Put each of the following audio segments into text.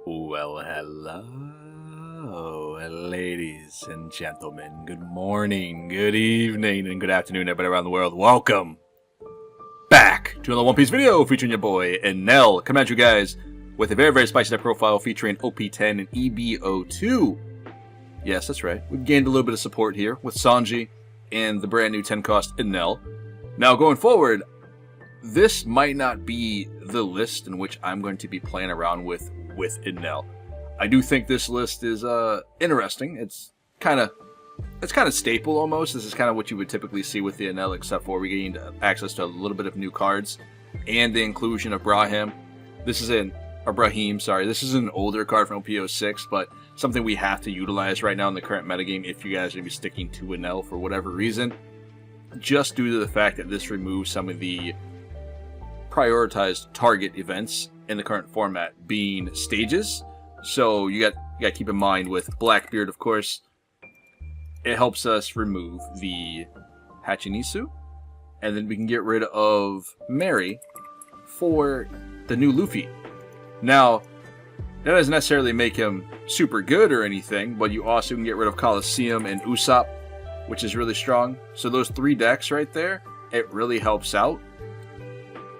Well, hello, ladies and gentlemen. Good morning, good evening, and good afternoon, everybody around the world. Welcome back to another One Piece video featuring your boy, Enel. Coming at you guys with a very spicy deck profile featuring OP10 and EB02. Yes, that's right. We've gained a little bit of support here with Sanji and the brand new 10-cost Enel. Now, going forward, this might not be the list in which I'm going to be playing around with Enel. I do think this list is interesting. It's kind of staple almost. This is kind of what you would typically see with the Enel, except for we gained access to a little bit of new cards and the inclusion of Brahim. This is Brahim, sorry. This is an older card from OP06, but something we have to utilize right now in the current metagame if you guys are going to be sticking to Enel for whatever reason. Just due to the fact that this removes some of the prioritized target events in the current format being stages. So you got to keep in mind with Blackbeard, of course, it helps us remove the Hachinisu, and then we can get rid of Mary for the new Luffy. Now, that doesn't necessarily make him super good or anything, but you also can get rid of Colosseum and Usopp, which is really strong. So those three decks right there, it really helps out.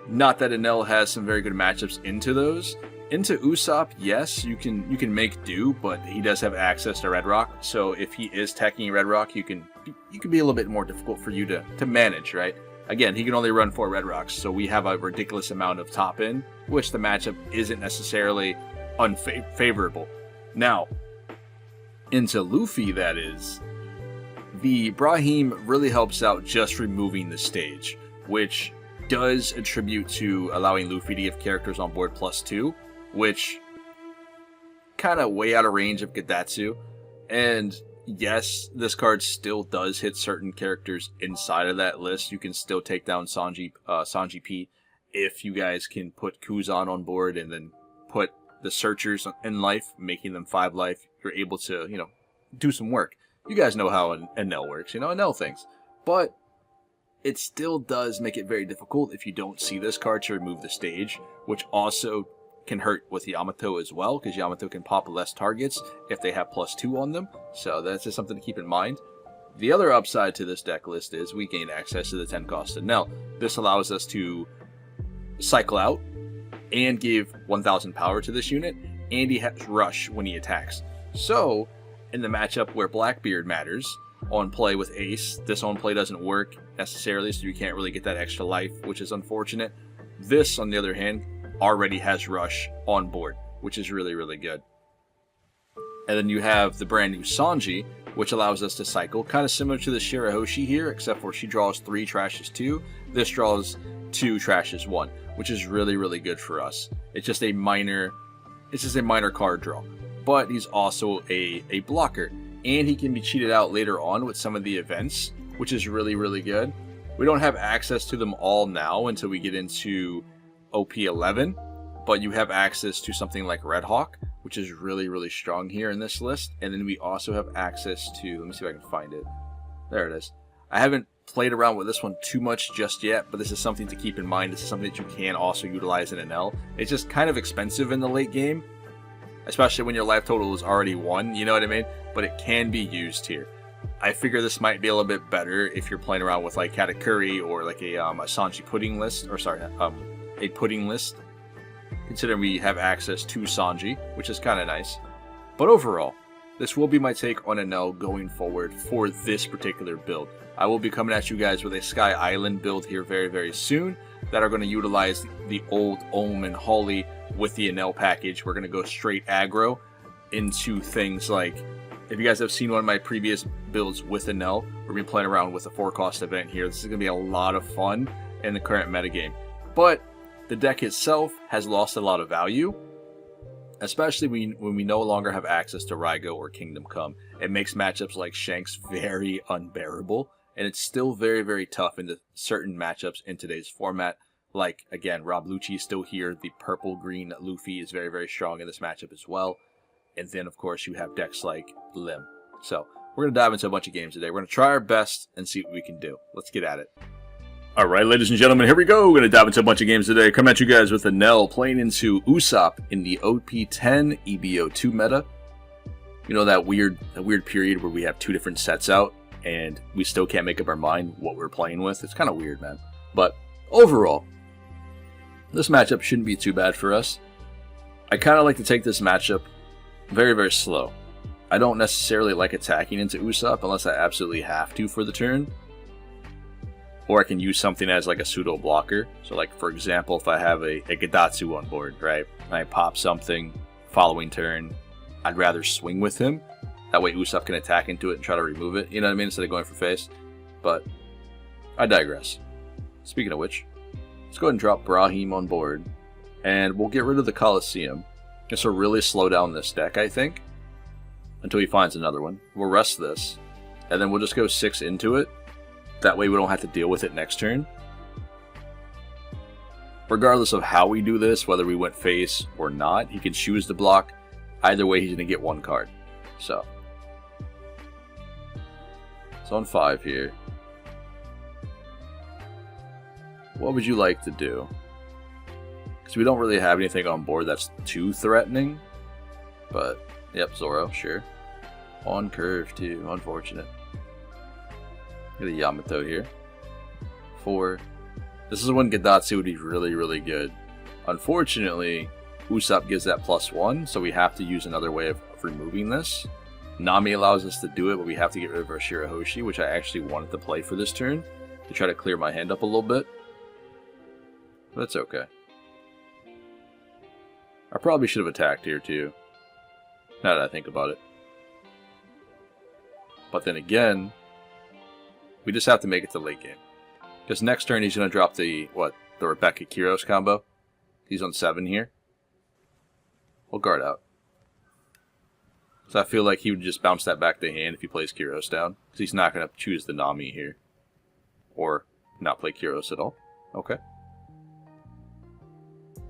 Not that Enel has some very good matchups into those. Into Usopp, yes, you can make do, but he does have access to Red Rock. So if he is teching Red Rock, you can be a little bit more difficult for you to manage, right? Again, he can only run 4 Red Rocks, so we have a ridiculous amount of top end, which the matchup isn't necessarily unfavorable. Now, into Luffy, that is, the Brahim really helps out just removing the stage, which does attribute to allowing Luffy to give characters on board +2, which kind of way out of range of Gadatsu. And yes, this card still does hit certain characters inside of that list. You can still take down Sanji P if you guys can put Kuzan on board and then put the Searchers in life, making them 5 life. You're able to, do some work. You guys know how Enel works, Enel things. But it still does make it very difficult if you don't see this card to remove the stage, which also can hurt with Yamato as well, because Yamato can pop less targets if they have +2 on them. So that's just something to keep in mind. The other upside to this deck list is we gain access to the 10-cost Enel. This allows us to cycle out and give 1000 power to this unit, and he has rush when he attacks. So in the matchup where Blackbeard matters on play with Ace, this on play doesn't work necessarily, so you can't really get that extra life, which is unfortunate. This, on the other hand, already has rush on board, which is really good. And then you have the brand new Sanji, which allows us to cycle, kind of similar to the Shirahoshi here, except for she draws 3, trashes 2. This draws 2, trashes 1, which is really good for us. It's just a minor card draw, but he's also a blocker, and he can be cheated out later on with some of the events, which is really good. We don't have access to them all now until we get into OP11, but you have access to something like Red Hawk, which is really strong here in this list. And then we also have access to, let me see if I can find it. There it is. I haven't played around with this one too much just yet, but this is something to keep in mind. This is something that you can also utilize in Enel. It's just kind of expensive in the late game, especially when your life total is already 1, you know what I mean? But it can be used here. I figure this might be a little bit better if you're playing around with like Katakuri or like a Sanji pudding list, or sorry, a pudding list, considering we have access to Sanji, which is kind of nice. But overall, this will be my take on Enel going forward for this particular build. I will be coming at you guys with a Sky Island build here very soon that are going to utilize the old Ohm and Holly with the Enel package. We're going to go straight aggro into things like, if you guys have seen one of my previous builds with Enel, we're going to be playing around with a 4-cost event here. This is going to be a lot of fun in the current metagame. But the deck itself has lost a lot of value, especially when we no longer have access to RAIGO or Kingdom Come. It makes matchups like Shanks very unbearable, and it's still very tough in the certain matchups in today's format. Like, again, Rob Lucci is still here. The purple-green Luffy is very strong in this matchup as well. And then, of course, you have decks like Lim. So, we're going to dive into a bunch of games today. We're going to try our best and see what we can do. Let's get at it. Alright, ladies and gentlemen, here we go. We're going to dive into a bunch of games today. Coming at you guys with Enel playing into Usopp in the OP10 EB02 meta. You know, that weird period where we have two different sets out and we still can't make up our mind what we're playing with. It's kind of weird, man. But overall, this matchup shouldn't be too bad for us. I kind of like to take this matchup very, very slow. I don't necessarily like attacking into Usopp unless I absolutely have to for the turn. Or I can use something as like a pseudo blocker. So like, for example, if I have a Gedatsu on board, right? And I pop something, following turn, I'd rather swing with him. That way Usopp can attack into it and try to remove it. You know what I mean? Instead of going for face. But I digress. Speaking of which, let's go ahead and drop Brahim on board. And we'll get rid of the Coliseum. This will really slow down this deck, I think. Until he finds another one. We'll rest this. And then we'll just go 6 into it. That way we don't have to deal with it next turn. Regardless of how we do this, whether we went face or not, he can choose to block. Either way, he's going to get one card. So, it's on 5 here. What would you like to do? Because we don't really have anything on board that's too threatening. But, yep, Zoro, sure. On curve, too. Unfortunate. Get a Yamato here. 4. This is when Gedatsu would be really, really good. Unfortunately, Usopp gives that +1, so we have to use another way of removing this. Nami allows us to do it, but we have to get rid of our Shirahoshi, which I actually wanted to play for this turn, to try to clear my hand up a little bit. But it's okay. I probably should have attacked here too, now that I think about it. But then again, we just have to make it to late game. Because next turn he's going to drop the Rebecca Kyros combo. He's on 7 here. We'll guard out. So I feel like he would just bounce that back to hand if he plays Kyros down. Because he's not going to choose the Nami here. Or not play Kyros at all. Okay.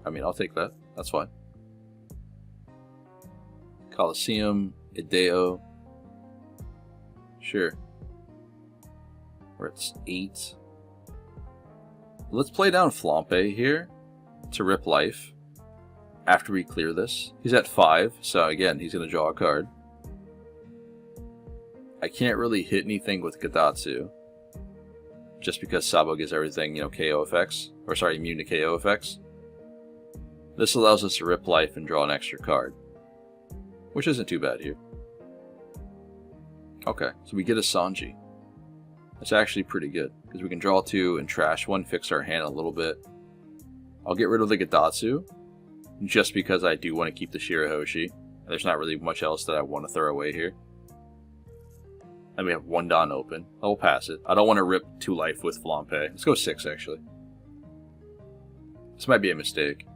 I mean, I'll take that. That's fine. Coliseum, Ideo. Sure. We're at 8. Let's play down Flampe here to rip life after we clear this. He's at 5, so again, he's going to draw a card. I can't really hit anything with Gedatsu just because Sabo gives everything, you know, KO effects. Or sorry, immune to KO effects. This allows us to rip life and draw an extra card, which isn't too bad here. Okay, so we get a Sanji. That's actually pretty good, because we can draw 2 and trash 1, fix our hand a little bit. I'll get rid of the Gedatsu, just because I do want to keep the Shirahoshi. There's not really much else that I want to throw away here. And we have 1 Don open. I'll pass it. I don't want to rip 2 life with Flampe. Let's go 6, actually. This might be a mistake.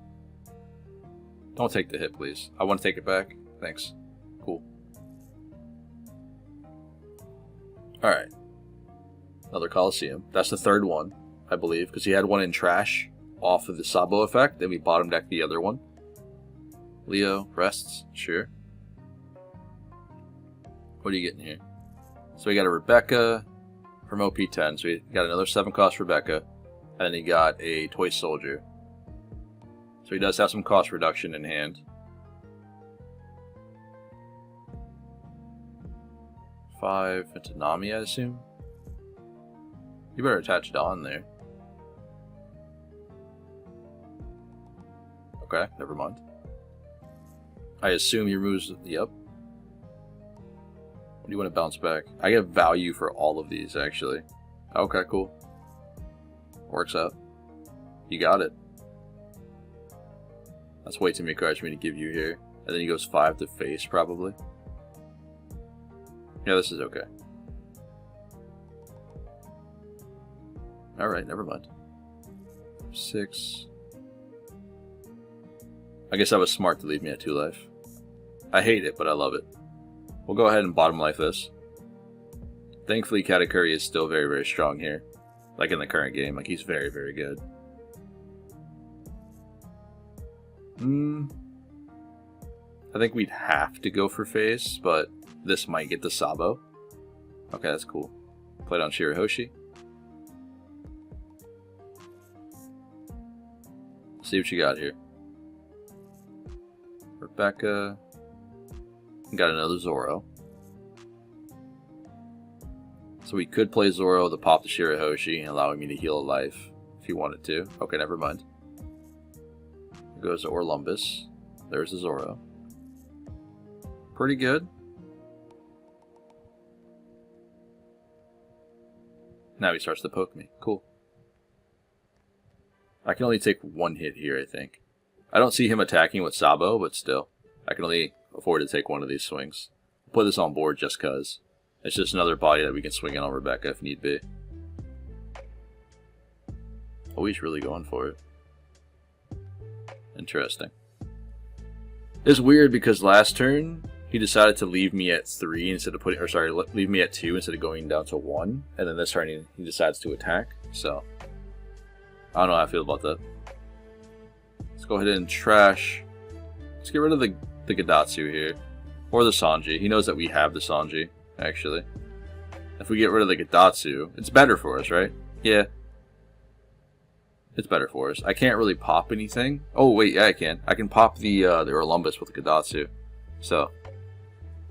Don't take the hit, please. I want to take it back. Thanks. Cool. Alright. Another Coliseum. That's the 3rd one, I believe, because he had one in trash off of the Sabo effect. Then we bottom decked the other one. Leo, rests, sure. What are you getting here? So we got a Rebecca from OP10. So we got another 7-cost Rebecca. And then he got a Toy Soldier. So he does have some cost reduction in hand. 5 into Nami, I assume. You better attach Dawn there. Okay, never mind. I assume he removes... Yep. What do you want to bounce back? I get value for all of these, actually. Okay, cool. Works out. You got it. That's way too many cards for me to give you here. And then he goes 5 to face, probably. Yeah, this is okay. Alright, never mind. 6. I guess I was smart to leave me at 2 life. I hate it, but I love it. We'll go ahead and bottom life this. Thankfully, Katakuri is still very, very strong here. Like in the current game. Like, he's very, very good. I think we'd have to go for face, but this might get the Sabo. Okay, that's cool. Play down Shirahoshi. see what you got here. Rebecca. Got another Zoro. So we could play Zoro to pop the Shirahoshi, allowing me to heal a life if you wanted to. Okay, never mind. Here goes the Orlumbus. There's the Zoro. Pretty good. Now he starts to poke me. Cool. I can only take one hit here, I think. I don't see him attacking with Sabo, but still. I can only afford to take one of these swings. I'll put this on board just cause. It's just another body that we can swing in on Rebecca if need be. Oh, he's really going for it. Interesting. It's weird because last turn, he decided to leave me at 3 instead of putting, or sorry, leave me at 2 instead of going down to 1. And then this turn he decides to attack. So, I don't know how I feel about that. Let's go ahead and trash. Let's get rid of the Gadatsu here. Or the Sanji. He knows that we have the Sanji, actually. If we get rid of the Gadatsu, it's better for us, right? Yeah. It's better for us. I can't really pop anything. Oh, wait, yeah, I can. I can pop the Orlumbus with the Gadatsu. So,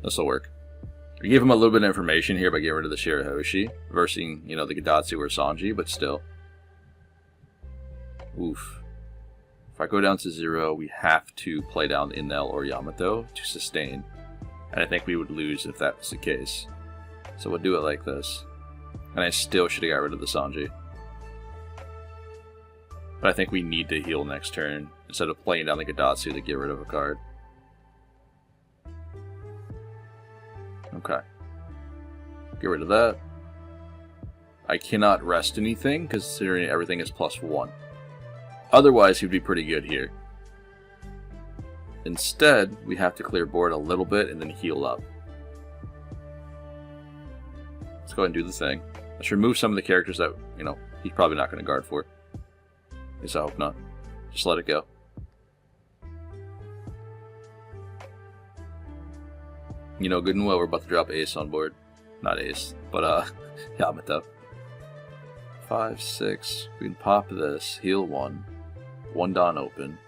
this will work. We gave him a little bit of information here by getting rid of the Shirahoshi. Versus, you know, the Gadatsu or Sanji, but still. Oof. If I go down to 0, we have to play down Enel or Yamato to sustain. And I think we would lose if that was the case. So we'll do it like this. And I still should have got rid of the Sanji. But I think we need to heal next turn, instead of playing down the Gadatsu to get rid of a card. Okay. Get rid of that. I cannot rest anything, considering everything is +1. Otherwise, he'd be pretty good here. Instead, we have to clear board a little bit and then heal up. Let's go ahead and do the thing. Let's remove some of the characters that, you know, he's probably not going to guard for. At least I hope not. Just let it go. You know, good and well, we're about to drop Ace on board. Not Ace, but, Yamato. 5, 6. We can pop this. Heal 1. 1 Dawn open.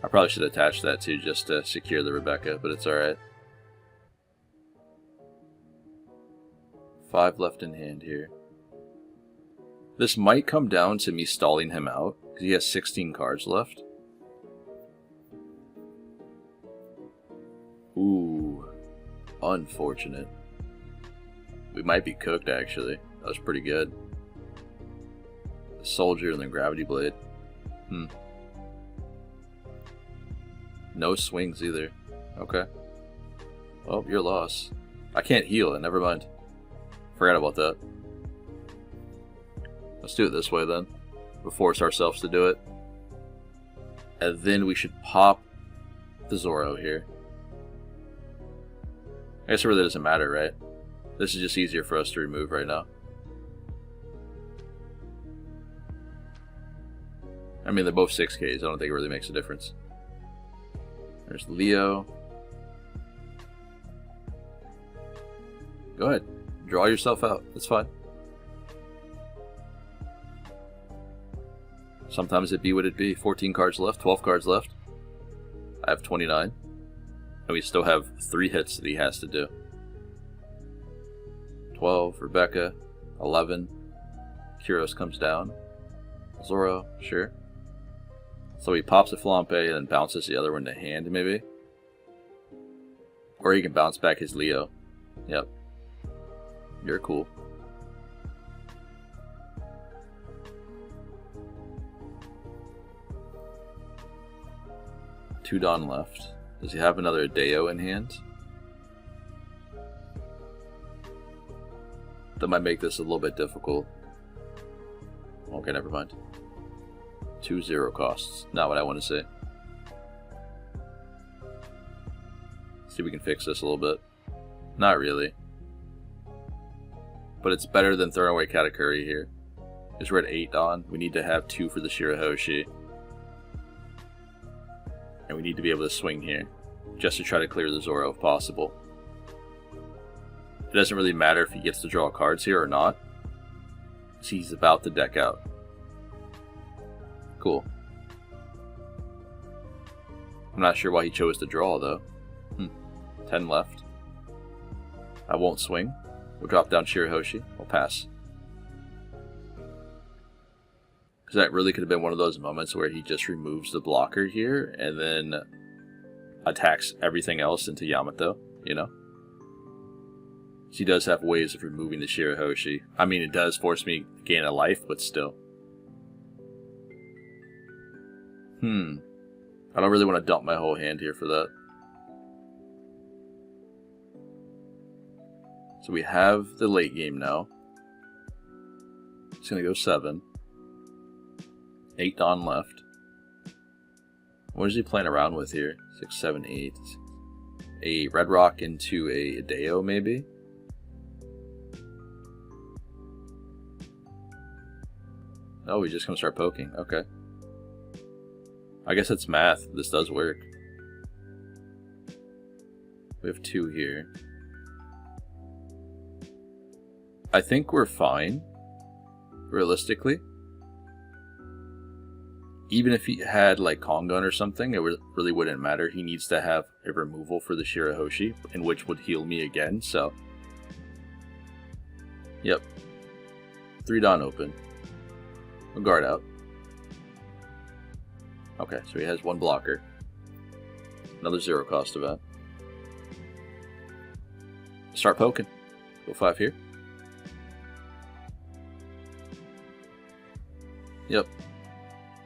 I probably should attach that too, just to secure the Rebecca, but it's alright. 5 left in hand here. This might come down to me stalling him out, because he has 16 cards left. Ooh. Unfortunate. We might be cooked, actually. That was pretty good. The Soldier and the Gravity Blade. No swings either. Okay. Oh, your loss. I can't heal it, never mind. Forgot about that. Let's do it this way then. We'll force ourselves to do it. And then we should pop the Zoro here. I guess it really doesn't matter, right? This is just easier for us to remove right now. I mean, they're both 6Ks. I don't think it really makes a difference. There's Leo. Go ahead. Draw yourself out. That's fine. Sometimes it be what it be. 14 cards left. 12 cards left. I have 29. And we still have 3 hits that he has to do. 12. Rebecca. 11. Kyros comes down. Zoro. Sure. So he pops a Flampe and then bounces the other one to hand, maybe? Or he can bounce back his Leo. Yep. You're cool. Two Dawn left. Does he have another Deo in hand? That might make this a little bit difficult. Okay, never mind. 2 0 costs. Not what I want to say. See if we can fix this a little bit. Not really. But it's better than throwing away Katakuri here. Because we're at 8 Dawn. We need to have 2 for the Shirahoshi. And we need to be able to swing here. Just to try to clear the Zoro if possible. It doesn't really matter if he gets to draw cards here or not. He's about to deck out. Cool. I'm not sure why he chose to draw, though. 10 left. I won't swing. We'll drop down Shirahoshi. We'll pass. Because that really could have been one of those moments where he just removes the blocker here and then attacks everything else into Yamato, you know? He does have ways of removing the Shirahoshi. I mean, it does force me to gain a life, but still. I don't really want to dump my whole hand here for that. So we have the late game now. It's going to go 7. 8 Dawn left. What is he playing around with here? 6, 7, 8. A Red Rock into a Ideo, maybe? Oh, he's just going to start poking. Okay. I guess it's math. This does work. We have 2 here. I think we're fine, realistically. Even if he had like Kongun or something, it really wouldn't matter. He needs to have a removal for the Shirahoshi, in which would heal me again, so. Yep. 3 Dawn open. A guard out. Okay, so he has 1 blocker. Another 0 cost event. Start poking. Go 5 here. Yep.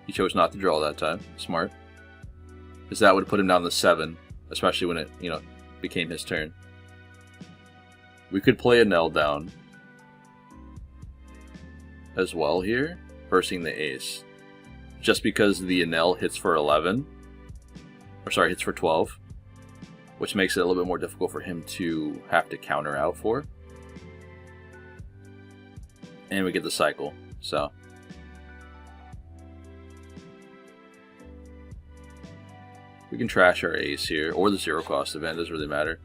He chose not to draw that time. Smart. Because that would have put him down to 7, especially when it, you know, became his turn. We could play Enel down as well here, versing the ace. Just because the Enel hits for 11, or sorry, hits for 12, which makes it a little bit more difficult for him to have to counter out for. And we get the cycle, so. We can trash our ace here, or the 0 cost event, doesn't really matter.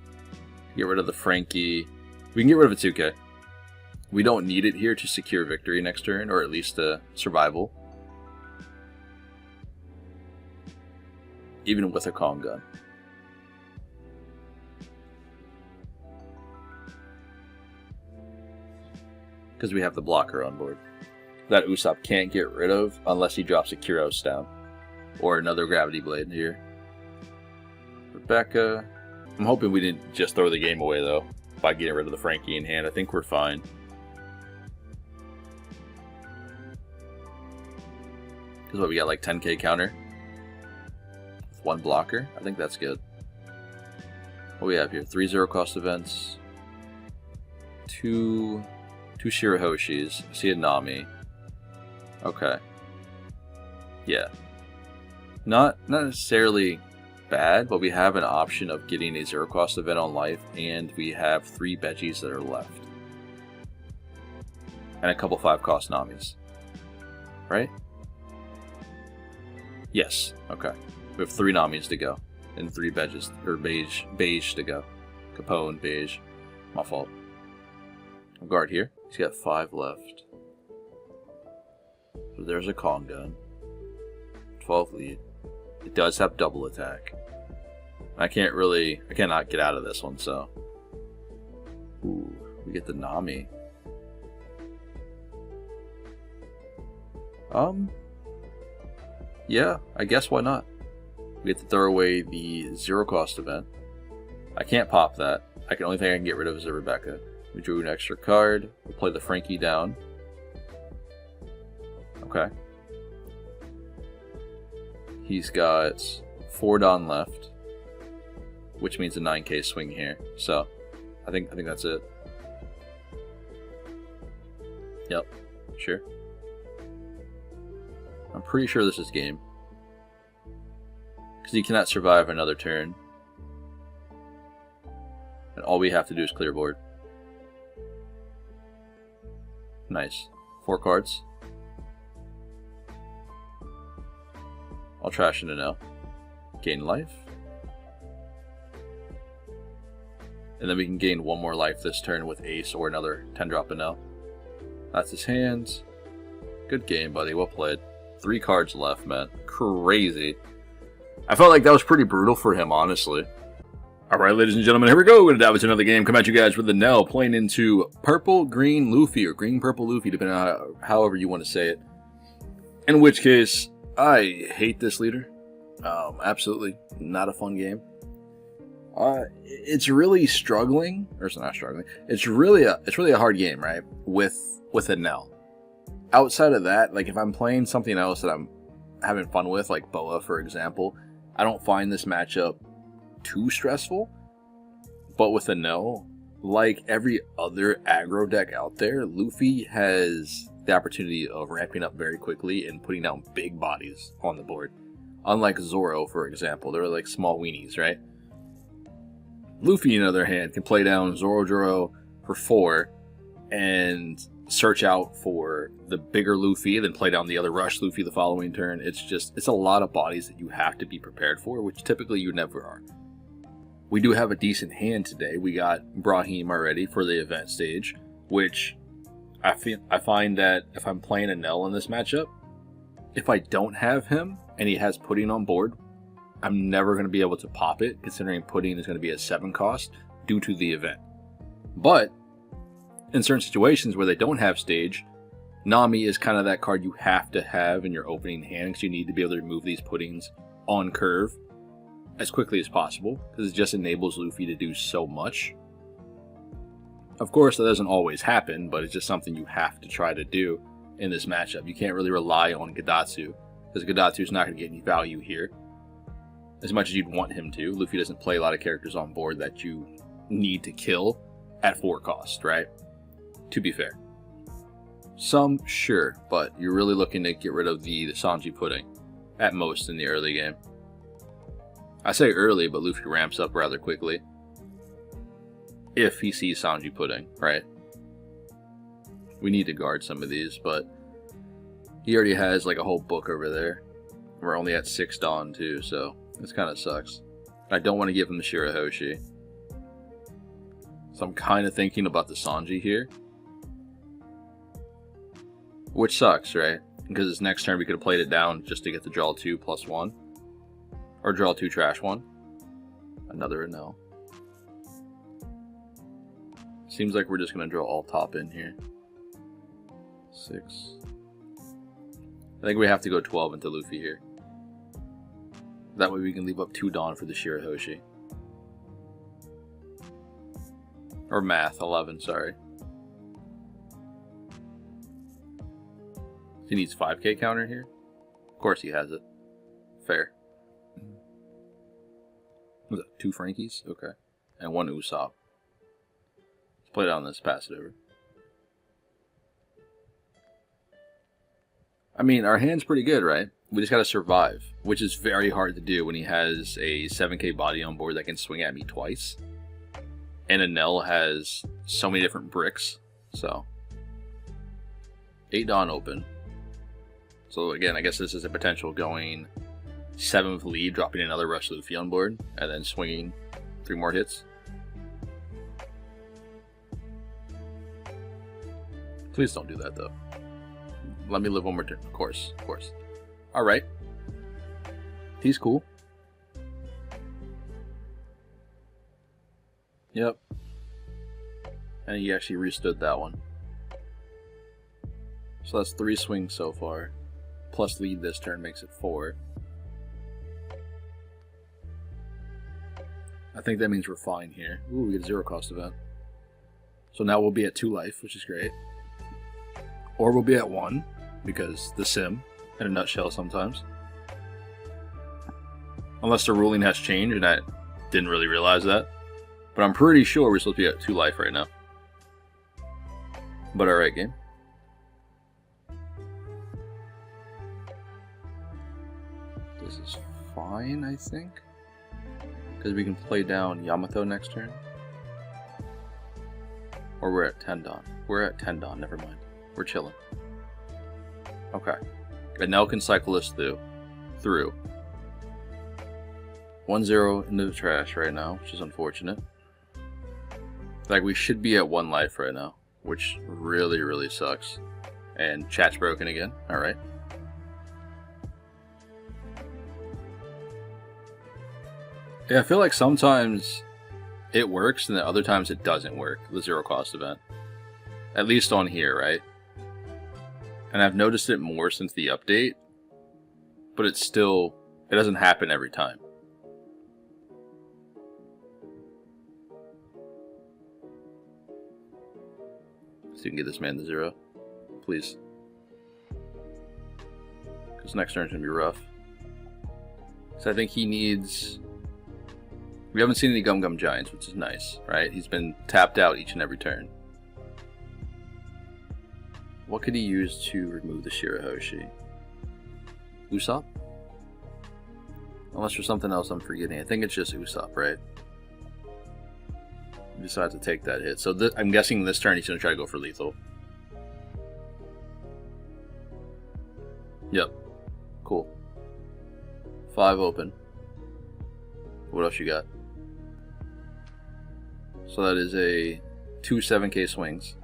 Get rid of the Frankie. We can get rid of a 2K. We don't need it here to secure victory next turn, or at least survival. Even with a Kongun. Because we have the blocker on board. That Usopp can't get rid of unless he drops a Kyros down. Or another Gravity Blade here. Rebecca. I'm hoping we didn't just throw the game away though by getting rid of the Frankie in hand. I think we're fine. Because what, we got like 10k counter? With 1 blocker? I think that's good. What do we have here? 3 0 cost events. 2 Shirahoshis. I see a Nami. Okay. Yeah. Not necessarily bad, but we have an option of getting a 0 cost event on life, and we have 3 Veggies that are left. And a couple 5 cost Namis. Right? Yes. Okay. We have 3 Namis to go. And 3 Veggies, or beige to go. Capone, beige. My fault. I'll guard here. He's got 5 left. So there's a Kongun. 12 lead. It does have double attack. I cannot get out of this one, so. Ooh, we get the Nami. Yeah, I guess why not? We get to throw away the 0 cost event. I can't pop that. The only thing I can get rid of is a Rebecca. We drew an extra card. We'll play the Frankie down. Okay. He's got 4 Dawn left, which means a 9k swing here. So, I think that's it. Yep, sure. I'm pretty sure this is game. Because he cannot survive another turn. And all we have to do is clear board. Nice. 4 cards. I'll trash into now. Gain life. And then we can gain 1 more life this turn with ace or another 10-drop Enel. That's his hands. Good game, buddy. Well played. 3 cards left, man. Crazy. I felt like that was pretty brutal for him, honestly. Alright, ladies and gentlemen, here we go. We're going to dive into another game. Come at you guys with Enel playing into purple-green Luffy, or green-purple Luffy, depending on however you want to say it. In which case, I hate this leader. Absolutely not a fun game. It's really struggling, or it's not struggling. It's really a hard game, right? With Enel. Outside of that, like if I'm playing something else that I'm having fun with, like Boa, for example, I don't find this matchup too stressful. But with Enel, like every other aggro deck out there, Luffy has the opportunity of ramping up very quickly and putting down big bodies on the board. Unlike Zoro, for example, they're like small weenies, right? Luffy, on the other hand, can play down Zoro for 4 and search out for the bigger Luffy, then play down the other Rush Luffy the following turn. It's a lot of bodies that you have to be prepared for, which typically you never are. We do have a decent hand today. We got Brahim already for the event stage, which I find that if I'm playing Enel in this matchup, if I don't have him and he has pudding on board, I'm never going to be able to pop it, considering pudding is going to be a 7 cost due to the event. But in certain situations where they don't have stage, Nami is kind of that card you have to have in your opening hand, because you need to be able to remove these puddings on curve as quickly as possible, because it just enables Luffy to do so much. Of course, that doesn't always happen, but it's just something you have to try to do in this matchup. You can't really rely on Gadatsu, because Gadatsu's not going to get any value here as much as you'd want him to. Luffy doesn't play a lot of characters on board that you need to kill at 4 cost, right? To be fair. Some, sure, but you're really looking to get rid of the Sanji pudding at most in the early game. I say early, but Luffy ramps up rather quickly if he sees Sanji pudding, right? We need to guard some of these, but he already has like a whole book over there. We're only at 6 Dawn too, so this kind of sucks. I don't want to give him the Shirahoshi, so I'm kind of thinking about the Sanji here, which sucks, right? Because this next turn we could have played it down just to get the draw 2 plus 1. Or draw 2 trash 1. Another Enel. Seems like we're just going to draw all top in here. 6. I think we have to go 12 into Luffy here. That way we can leave up 2 Dawn for the Shirahoshi. Or math, 11, sorry. He needs 5k counter here? Of course he has it. Fair. Was that 2 Frankies? Okay. And 1 Usopp. Let's play down this, pass it over. I mean, our hand's pretty good, right? We just gotta survive, which is very hard to do when he has a 7k body on board that can swing at me twice. And Enel has so many different bricks, so. 8 Dawn open. So again, I guess this is a potential going 7th lead, dropping another Rush Luffy on board, and then swinging 3 more hits. Please don't do that, though. Let me live one more turn. Of course, of course. Alright. He's cool. Yep. And he actually restood that one. So that's 3 swings so far. Plus lead this turn makes it 4. I think that means we're fine here. Ooh, we get a 0 cost event. So now we'll be at 2 life, which is great. Or we'll be at 1, because the sim, in a nutshell sometimes. Unless the ruling has changed, and I didn't really realize that. But I'm pretty sure we're supposed to be at 2 life right now. But alright, game. This is fine, I think. Because we can play down Yamato next turn. Or we're at 10 Dawn. We're at 10 Dawn, never mind. We're chilling. Okay. Enel can cycle us through. 1-0 into the trash right now, which is unfortunate. Like, we should be at 1 life right now, which really, really sucks. And chat's broken again. Alright. Yeah, I feel like sometimes it works and then other times it doesn't work, the zero cost event. At least on here, right? And I've noticed it more since the update, but it doesn't happen every time. So you can get this man to zero, please. Because next turn's gonna be rough. So I think he needs... We haven't seen any Gum Gum Giants, which is nice, right? He's been tapped out each and every turn. What could he use to remove the Shirahoshi? Usopp? Unless there's something else I'm forgetting. I think it's just Usopp, right? He decides to take that hit. So I'm guessing this turn he's going to try to go for lethal. Yep. Cool. 5 open. What else you got? So that is a 2 7k swings.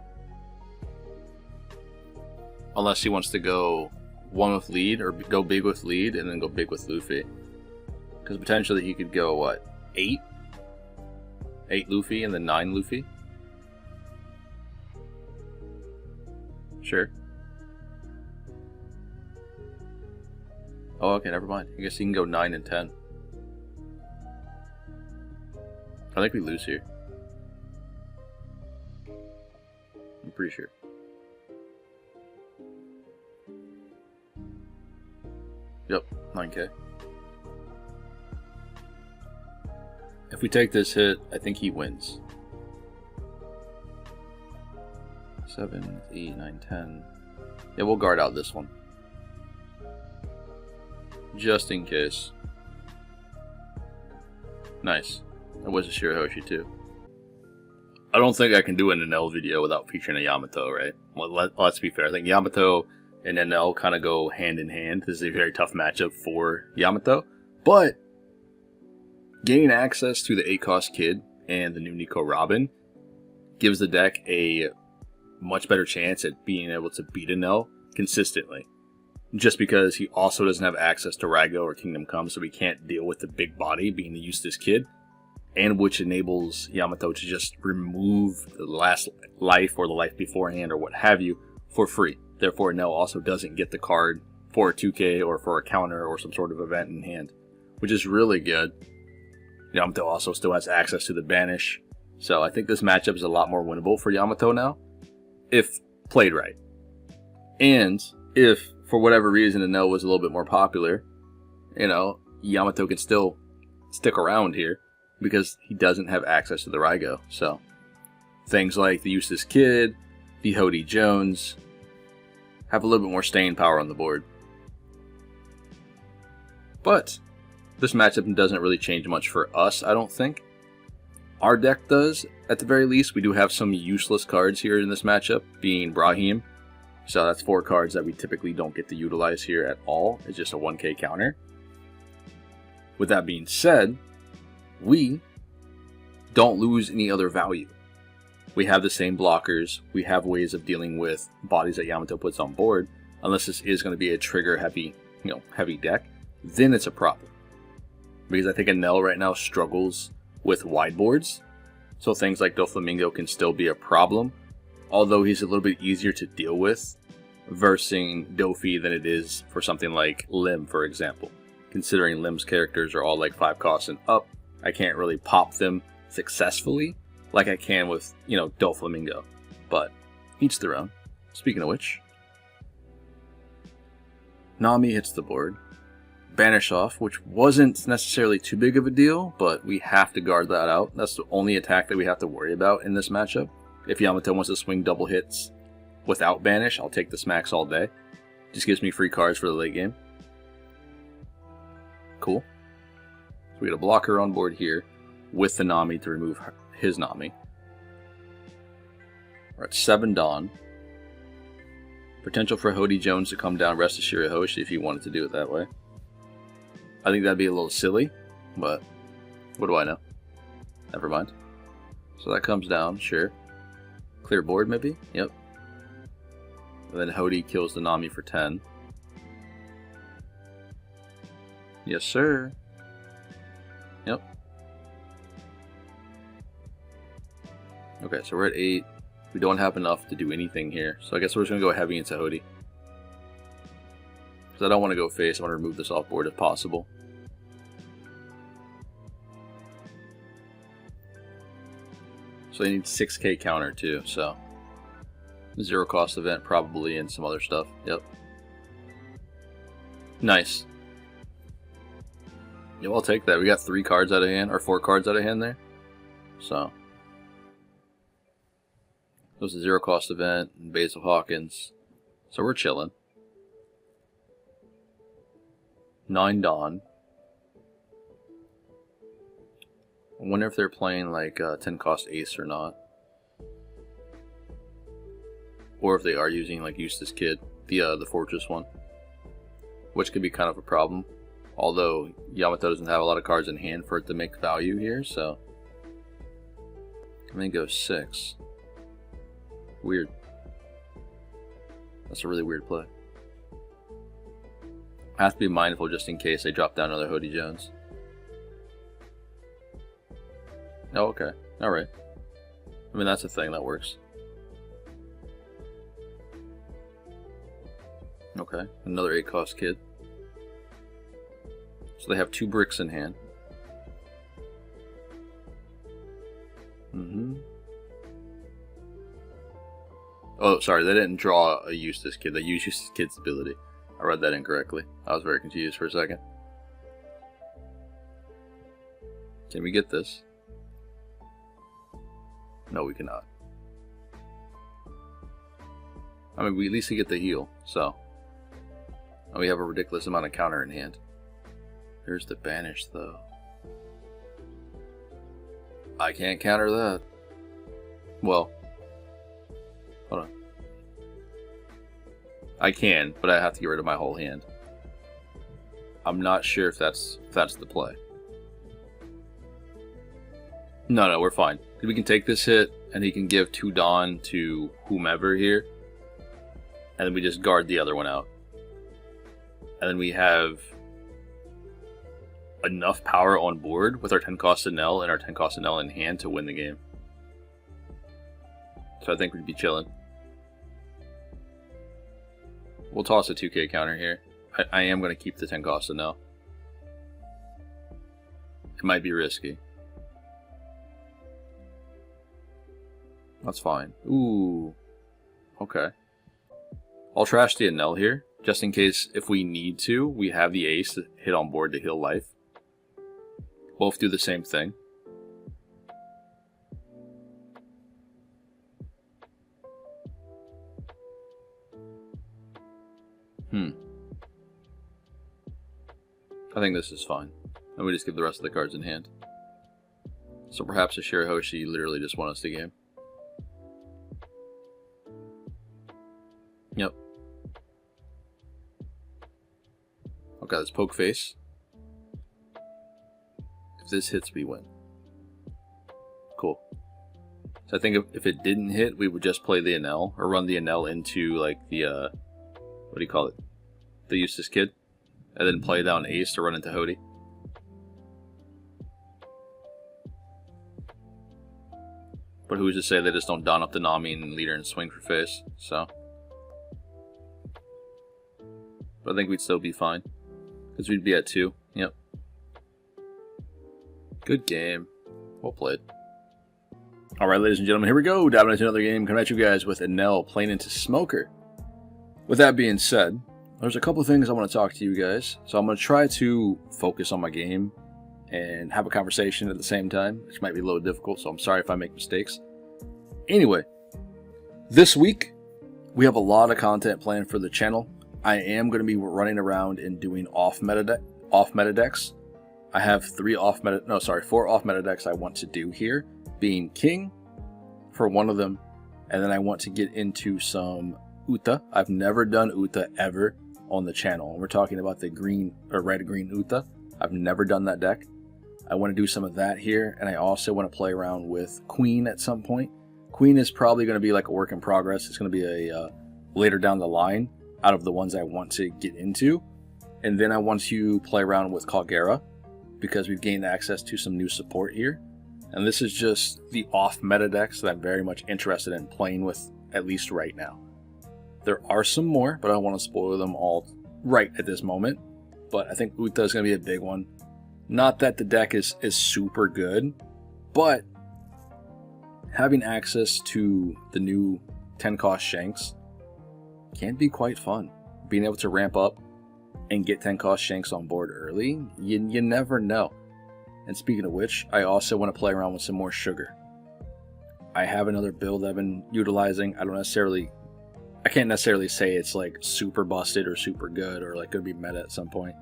Unless he wants to go 1 with lead, or go big with lead, and then go big with Luffy. Because potentially he could go, what, 8? 8 Luffy and then 9 Luffy? Sure. Oh, okay, never mind. I guess he can go 9 and 10. I think we lose here. I'm pretty sure. Yep, 9k. If we take this hit, I think he wins. 7, 8, 9, 10. Yeah, we'll guard out this one. Just in case. Nice. That was a Shirahoshi too. I don't think I can do an Enel video without featuring a Yamato, right? Well, let's be fair. I think Yamato and Enel kind of go hand in hand. This is a very tough matchup for Yamato. But gaining access to the 8 cost Kid and the new Nico Robin gives the deck a much better chance at being able to beat Enel consistently. Just because he also doesn't have access to RAIGO or Kingdom Come, so he can't deal with the big body being the Eustace Kid. And which enables Yamato to just remove the last life or the life beforehand or what have you for free. Therefore, Enel also doesn't get the card for a 2k or for a counter or some sort of event in hand, which is really good. Yamato also still has access to the banish, so I think this matchup is a lot more winnable for Yamato now, if played right. And if, for whatever reason, Enel was a little bit more popular, Yamato can still stick around here, because he doesn't have access to the RAIGO. So things like the Eustace Kid, the Hody Jones have a little bit more staying power on the board. But this matchup doesn't really change much for us, I don't think. Our deck does, at the very least. We do have some useless cards here in this matchup, being Brahim. So that's 4 cards that we typically don't get to utilize here at all. It's just a 1k counter. With that being said, we don't lose any other value. We have the same blockers. We have ways of dealing with bodies that Yamato puts on board. Unless this is going to be a trigger heavy, heavy deck, then it's a problem. Because I think Enel right now struggles with wide boards. So things like Doflamingo can still be a problem. Although he's a little bit easier to deal with versus Dofi than it is for something like Lim, for example. Considering Lim's characters are all like 5 costs and up, I can't really pop them successfully like I can with, Doflamingo. But each their own. Speaking of which, Nami hits the board. Banish off, which wasn't necessarily too big of a deal, but we have to guard that out. That's the only attack that we have to worry about in this matchup. If Yamato wants to swing double hits without Banish, I'll take the smacks all day. Just gives me free cards for the late game. Cool. So we got a blocker on board here with the Nami to remove his Nami. We're at 7 Dawn. Potential for Hody Jones to come down, rest of Shirahoshi if he wanted to do it that way. I think that'd be a little silly, but what do I know? Never mind. So that comes down, sure. Clear board maybe? Yep. And then Hody kills the Nami for 10. Yes, sir. Yep. Okay, so we're at 8. We don't have enough to do anything here, so I guess we're just going to go heavy into Hody. Because I don't want to go face, I want to remove this off board if possible. So they need 6k counter too, so 0 cost event probably and some other stuff. Yep. Nice. Yeah, I'll take that. We got 3 cards out of hand, or 4 cards out of hand there. So it was a 0 cost event and Basil Hawkins. So we're chilling. 9 Dawn. I wonder if they're playing like 10 cost Ace or not. Or if they are using like Eustace Kid, the Fortress one. Which could be kind of a problem. Although Yamato doesn't have a lot of cards in hand for it to make value here, so I'm gonna go 6. Weird. That's a really weird play. I have to be mindful just in case they drop down another Hody Jones. Oh, okay. Alright. I mean, that's a thing that works. Okay. Another 8 cost kid. So they have 2 bricks in hand. Oh, sorry, they didn't draw a Eustace Kid. They used Eustace Kid's ability. I read that incorrectly. I was very confused for a second. Can we get this? No, we cannot. I mean, we at least get the heal, so. And we have a ridiculous amount of counter in hand. There's the banish, though. I can't counter that. Well, hold on. I can, but I have to get rid of my whole hand. I'm not sure if that's the play. No, we're fine. We can take this hit, and he can give 2 Dawn to whomever here. And then we just guard the other one out. And then we have enough power on board with our 10 cost Enel and our 10 cost Enel in hand to win the game. So I think we'd be chilling. We'll toss a 2k counter here. I am going to keep the 10 cost Enel. It might be risky. That's fine. Ooh. Okay. I'll trash the Enel here, just in case if we need to, we have the ace to hit on board to heal life. Both do the same thing. I think this is fine. And we just give the rest of the cards in hand. So perhaps a Shirahoshi literally just won us the game. Yep. Okay, let's poke face. If this hits, we win. Cool. So I think if it didn't hit, we would just play the Enel, or run the Enel into like the, what do you call it? The Eustace Kid. And then play down Ace to run into Hody. But who's to say they just don't don up the Nami and leader and swing for face, so. But I think we'd still be fine. Because we'd be at 2. Yep. Good game. Well played. Alright, ladies and gentlemen, here we go. Diving into another game. Coming at you guys with Enel playing into Smoker. With that being said, there's a couple things I want to talk to you guys. So I'm going to try to focus on my game and have a conversation at the same time, which might be a little difficult, so I'm sorry if I make mistakes. Anyway, this week, we have a lot of content planned for the channel. I am going to be running around and doing off meta decks. I have 4 off meta decks I want to do here, being King for one of them, and then I want to get into some Uta. I've never done Uta ever on the channel, and we're talking about the green or red-green Uta. I've never done that deck. I want to do some of that here, and I also want to play around with Queen at some point. Queen is probably going to be like a work in progress. It's going to be a later down the line out of the ones I want to get into. And then I want to play around with Kagera because we've gained access to some new support here. And and this is just the off-meta decks that I'm very much interested in playing with, at least right now. There are some more, but I don't want to spoil them all right at this moment. But I think Uta is going to be a big one. Not that the deck is super good, but having access to the new 10-cost Shanks can be quite fun. Being able to ramp up and get 10-cost Shanks on board early, you never know. And speaking of which, I also want to play around with some more sugar. I have another build I've been utilizing. I can't necessarily say it's like super busted or super good or like going to be meta at some point,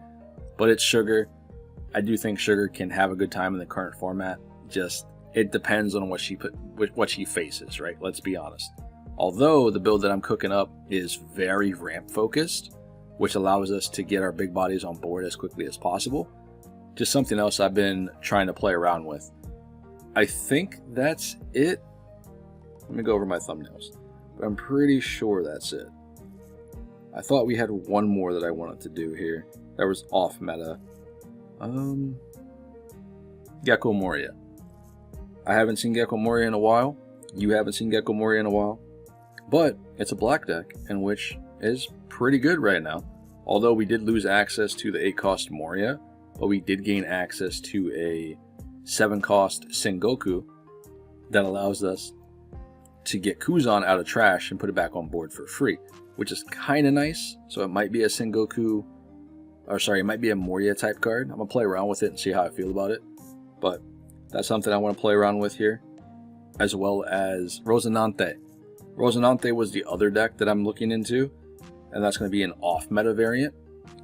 but it's sugar. I do think sugar can have a good time in the current format. Just, it depends on what she faces, right? Let's be honest. Although the build that I'm cooking up is very ramp focused, which allows us to get our big bodies on board as quickly as possible. Just something else I've been trying to play around with. I think that's it. Let me go over my thumbnails, but I'm pretty sure that's it. I thought we had one more that I wanted to do here. That was off meta. Gecko Moria. I haven't seen Gecko Moria in a while. You haven't seen Gecko Moria in a while. But it's a black deck, in which is pretty good right now. Although we did lose access to the 8-cost Moria, but we did gain access to a 7-cost Sengoku that allows us to get Kuzan out of trash and put it back on board for free, which is kind of nice. So it might be a Sengoku, or sorry, it might be a Moria type card. I'm going to play around with it and see how I feel about it. But that's something I want to play around with here, as well as Rosinante. Rosinante was the other deck that I'm looking into, and that's going to be an off-meta variant.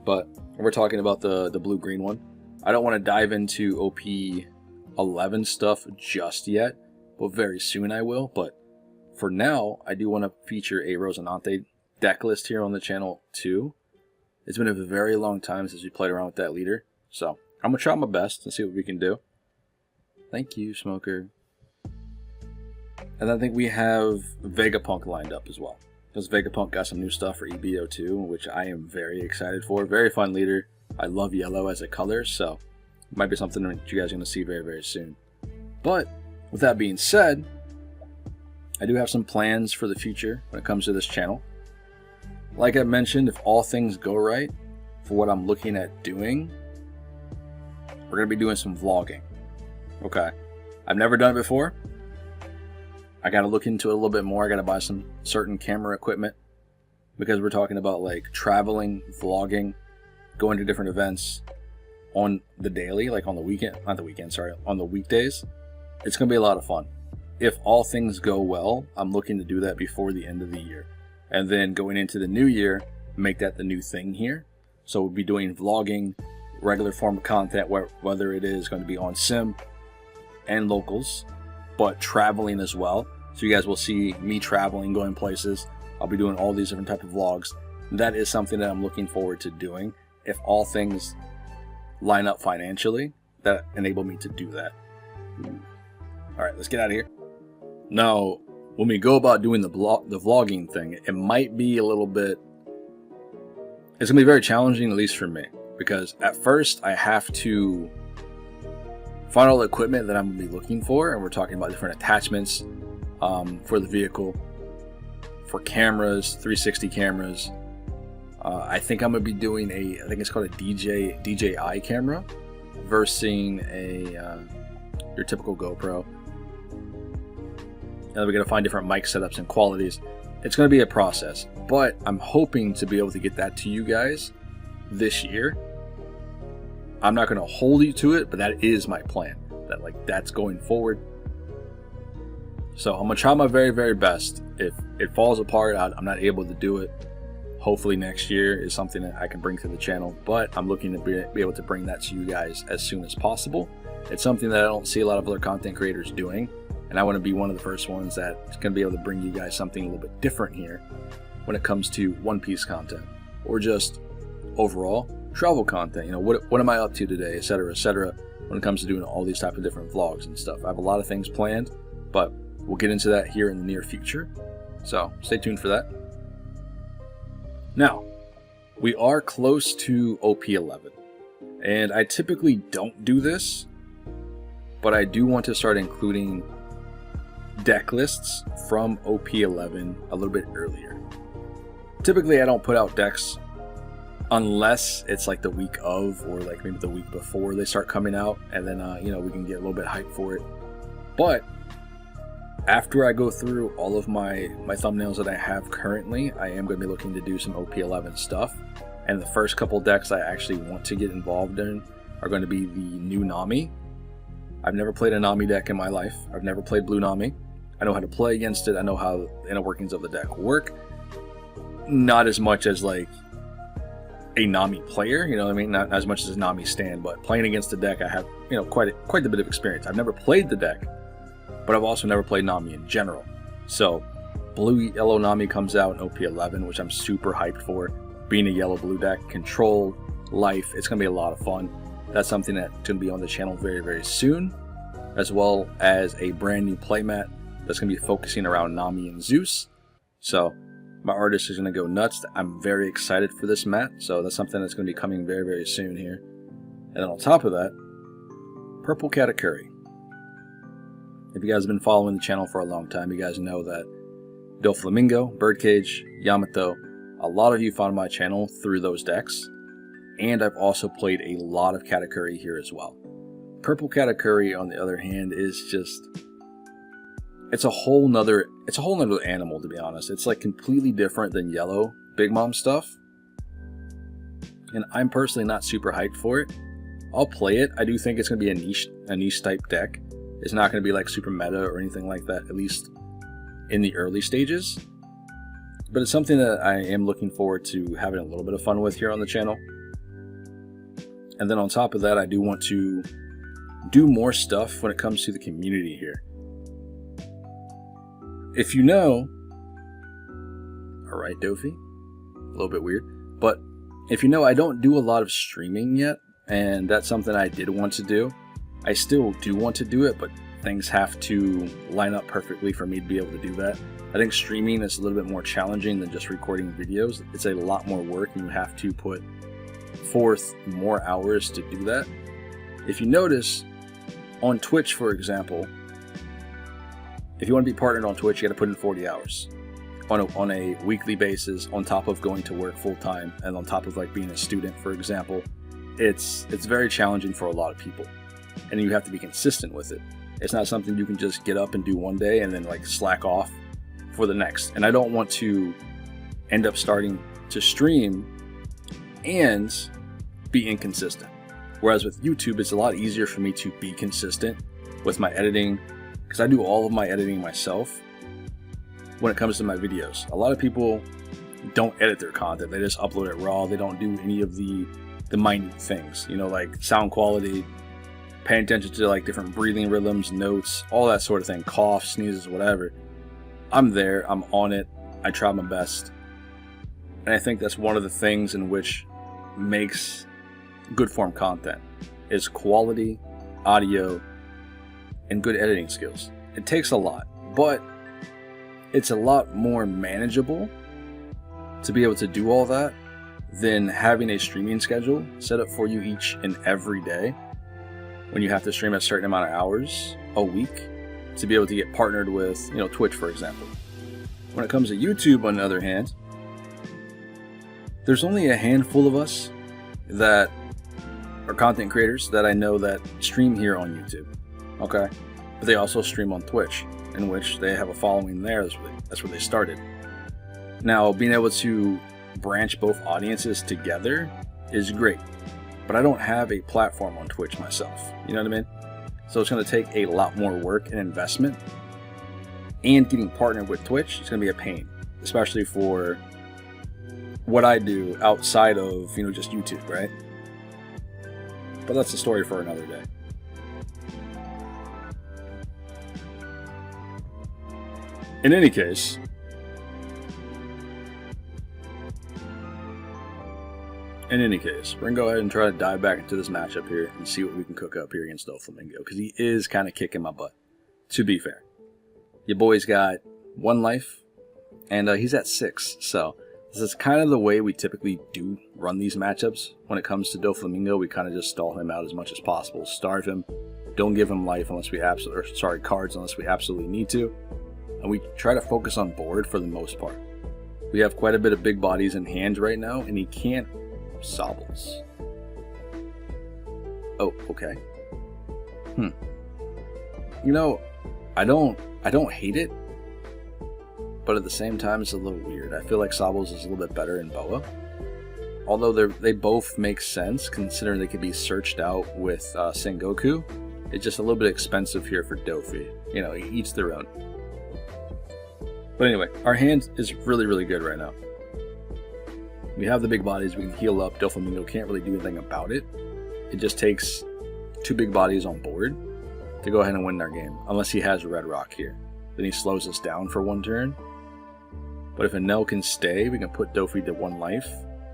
But we're talking about the blue-green one. I don't want to dive into OP10 stuff just yet, but very soon I will. But for now, I do want to feature a Rosinante deck list here on the channel too. It's been a very long time since we played around with that leader, so I'm going to try my best and see what we can do. Thank you, Smoker. And I think we have Vegapunk lined up as well, because Vegapunk got some new stuff for EB02, which I am very excited for. Very fun leader. I love yellow as a color, so it might be something that you guys are going to see very, very soon. But with that being said, I do have some plans for the future when it comes to this channel. Like I mentioned, if all things go right for what I'm looking at doing, we're going to be doing some vlogging. Okay. I've never done it before. I got to look into it a little bit more. I got to buy some certain camera equipment, because we're talking about like traveling, vlogging, going to different events on the daily, like on the weekend, not the weekend, sorry, on the weekdays. It's going to be a lot of fun. If all things go well, I'm looking to do that before the end of the year. And then going into the new year, make that the new thing here. So we'll be doing vlogging, regular form of content, whether it is going to be on sim and locals, but traveling as well. So you guys will see me traveling, going places. I'll be doing all these different type of vlogs. That is something that I'm looking forward to doing, if all things line up financially that enable me to do that. All right, let's get out of here. Now, when we go about doing the vlogging thing, it might be a little bit, it's gonna be very challenging, at least for me, because at first I have to find all the equipment that I'm gonna be looking for, and we're talking about different attachments for the vehicle, for cameras, 360 cameras. I think I'm gonna be doing I think it's called a DJI camera versus your typical GoPro. And we're gonna find different mic setups and qualities. It's gonna be a process, but I'm hoping to be able to get that to you guys this year. I'm not gonna hold you to it, but that is my plan. That's going forward. So I'm gonna try my very, very best. If it falls apart, I'm not able to do it, hopefully next year is something that I can bring to the channel, but I'm looking to be able to bring that to you guys as soon as possible. It's something that I don't see a lot of other content creators doing, and I want to be one of the first ones that's going to be able to bring you guys something a little bit different here when it comes to One Piece content, or just overall travel content. You know, what am I up to today, etc., when it comes to doing all these type of different vlogs and stuff. I have a lot of things planned, but we'll get into that here in the near future, so stay tuned for that. Now, we are close to OP11, and I typically don't do this, but I do want to start including deck lists from OP11 a little bit earlier. Typically I don't put out decks unless it's like the week of, or like maybe the week before they start coming out, and then you know, we can get a little bit hyped for it. But after I go through all of my thumbnails that I have currently, I am going to be looking to do some OP11 stuff, and the first couple decks I actually want to get involved in are going to be the new Nami. I've never played a Nami deck in my life. I've never played blue Nami. I know how to play against it. I know how the inner workings of the deck work. Not as much as like a Nami player, you know what I mean? Not as much as a Nami stand, but playing against the deck, I have, you know, quite a bit of experience. I've never played the deck, but I've also never played Nami in general. So blue yellow Nami comes out in OP11, which I'm super hyped for. Being a yellow blue deck, control, life, it's gonna be a lot of fun. That's something that's gonna be on the channel very, very soon, as well as a brand new playmat that's going to be focusing around Nami and Zeus. So my artist is going to go nuts. I'm very excited for this mat, so that's something that's going to be coming very, very soon here. And then on top of that, purple Katakuri. If you guys have been following the channel for a long time, you guys know that Doflamingo, Birdcage, Yamato, a lot of you found my channel through those decks, and I've also played a lot of Katakuri here as well. Purple Katakuri, on the other hand, is just... It's a whole nother animal, to be honest. It's like completely different than yellow Big Mom stuff. And I'm personally not super hyped for it. I'll play it. I do think it's going to be a niche type deck. It's not going to be like super meta or anything like that, at least in the early stages. But it's something that I am looking forward to having a little bit of fun with here on the channel. And then on top of that, I do want to do more stuff when it comes to the community here. If you know, alright Dofi, a little bit weird, but if you know, I don't do a lot of streaming yet, and that's something I did want to do. I still do want to do it, but things have to line up perfectly for me to be able to do that. I think streaming is a little bit more challenging than just recording videos. It's a lot more work, and you have to put forth more hours to do that. If you notice, on Twitch, for example, if you want to be partnered on Twitch, you got to put in 40 hours on a weekly basis, on top of going to work full time, and on top of like being a student, for example. It's very challenging for a lot of people, and you have to be consistent with it. It's not something you can just get up and do one day and then like slack off for the next. And I don't want to end up starting to stream and be inconsistent. Whereas with YouTube, it's a lot easier for me to be consistent with my editing, because I do all of my editing myself when it comes to my videos. A lot of people don't edit their content. They just upload it raw. They don't do any of the minute things, you know, like sound quality, paying attention to like different breathing rhythms, notes, all that sort of thing, coughs, sneezes, whatever. I'm there, I'm on it, I try my best. And I think that's one of the things in which makes good form content, is quality, audio, and good editing skills. It takes a lot, but it's a lot more manageable to be able to do all that than having a streaming schedule set up for you each and every day, when you have to stream a certain amount of hours a week to be able to get partnered with, you know, Twitch, for example. When it comes to YouTube, on the other hand, there's only a handful of us that are content creators that I know that stream here on YouTube. Okay, but they also stream on Twitch, in which they have a following there. That's where they started. Now, being able to branch both audiences together is great, but I don't have a platform on Twitch myself. You know what I mean? So it's going to take a lot more work and investment, and getting partnered with Twitch is going to be a pain, especially for what I do outside of, you know, just YouTube, right? But that's a story for another day. In any case, we're going to go ahead and try to dive back into this matchup here and see what we can cook up here against Doflamingo, because he is kind of kicking my butt, to be fair. Your boy's got 1 life, and he's at 6, so this is kind of the way we typically do run these matchups. When it comes to Doflamingo, we kind of just stall him out as much as possible, starve him, don't give him life unless we cards unless we absolutely need to. And we try to focus on board for the most part. We have quite a bit of big bodies in hand right now, and he can't sobbles. Oh, okay. You know, I don't hate it, but at the same time it's a little weird. I feel like Sobbles is a little bit better in Boa. Although they both make sense considering they could be searched out with Sengoku. It's just a little bit expensive here for Dofi. You know, each their own. But anyway, our hand is really, really good right now. We have the big bodies, we can heal up. Doflamingo can't really do anything about it. It just takes 2 big bodies on board to go ahead and win our game. Unless he has Red Rock here. Then he slows us down for 1 turn. But if Enel can stay, we can put Dofi to 1 life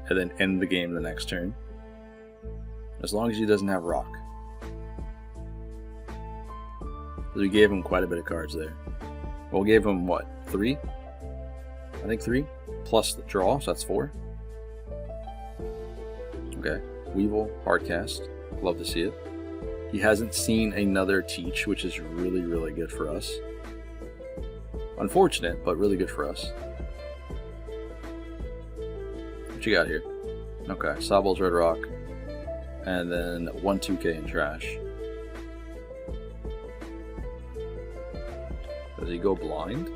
and then end the game the next turn. As long as he doesn't have Rock. Because we gave him quite a bit of cards there. Well, we gave him, what, 3? I think 3. Plus the draw, so that's 4. Okay. Weevil, Hardcast. Love to see it. He hasn't seen another Teach, which is really, really good for us. Unfortunate, but really good for us. What you got here? Okay, Sobbles, Red Rock. And then 1 2K in trash. Does he go blind?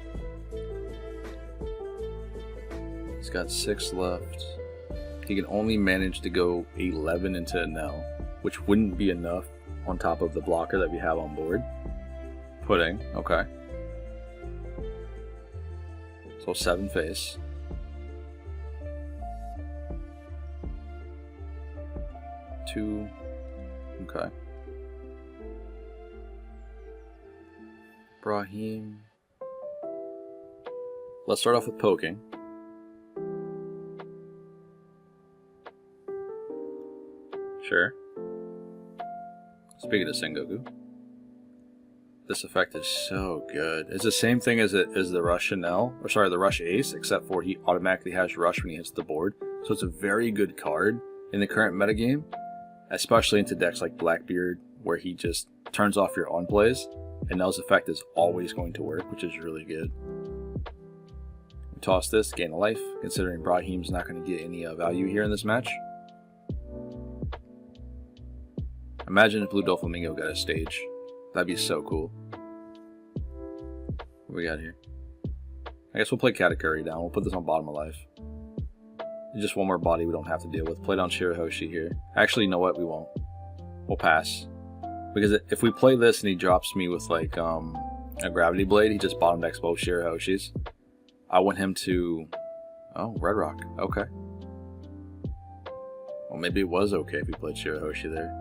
He's got 6 left. He can only manage to go 11 into Enel, which wouldn't be enough on top of the blocker that we have on board. Pudding, okay. So 7 face. Two, okay. Brahim. Let's start off with poking. Sure. Speaking of Sengoku, this effect is so good. It's the same thing as the Rush Enel, or sorry, the Rush Ace, except for he automatically has Rush when he hits the board. So it's a very good card in the current metagame, especially into decks like Blackbeard, where he just turns off your on plays. Enel's effect is always going to work, which is really good. We toss this, gain a life, considering Brahim's not going to get any value here in this match. Imagine if Blue Doflamingo got a stage. That'd be so cool. What we got here? I guess we'll play Katakuri down. We'll put this on bottom of life. Just 1 more body we don't have to deal with. Play down Shirahoshi here. Actually, you know what? We won't. We'll pass. Because if we play this and he drops me with like a Gravity Blade, he just bottom decks both Shirahoshis. I want him to... Oh, Red Rock. Okay. Well, maybe it was okay if we played Shirahoshi there.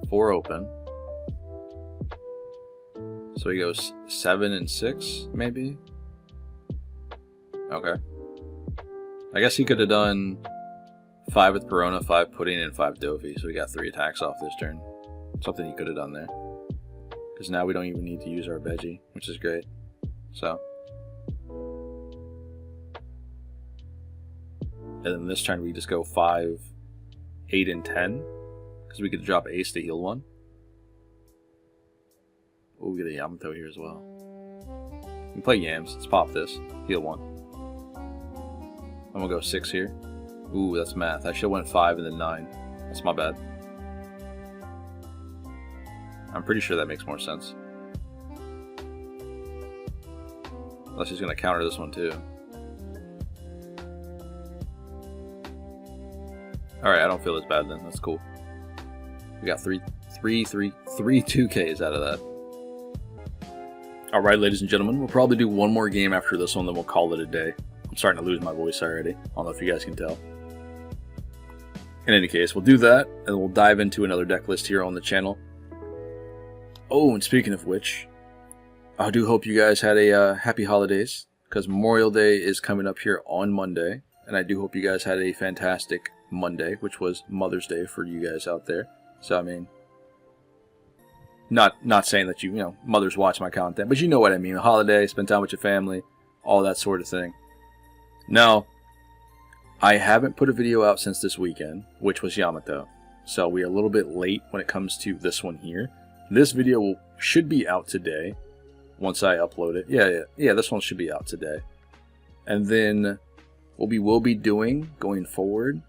4 open. So he goes 7 and 6, maybe? Okay. I guess he could have done 5 with Perona, 5 Pudding, and 5 Dofi, so we got 3 attacks off this turn. Something he could have done there. Because now we don't even need to use our Veggie, which is great. So. And then this turn we just go 5, 8, and 10. Because we could drop Ace to heal 1. Oh, we get a Yamato here as well. We can play Yams. Let's pop this. Heal 1. I'm going to go 6 here. Ooh, that's math. I should have went 5 and then 9. That's my bad. I'm pretty sure that makes more sense. Unless he's going to counter this one too. Alright, I don't feel as bad then. That's cool. We got three 2Ks out of that. Alright, ladies and gentlemen, we'll probably do 1 more game after this one, then we'll call it a day. I'm starting to lose my voice already. I don't know if you guys can tell. In any case, we'll do that, and we'll dive into another deck list here on the channel. Oh, and speaking of which, I do hope you guys had a happy holidays, because Memorial Day is coming up here on Monday, and I do hope you guys had a fantastic Monday, which was Mother's Day for you guys out there. So, I mean, not saying that you know, mothers watch my content, but you know what I mean. A holiday, spend time with your family, all that sort of thing. Now, I haven't put a video out since this weekend, which was Yamato. So we are a little bit late when it comes to this one here. This video should be out today once I upload it. Yeah, this one should be out today. And then what we will be doing going forward,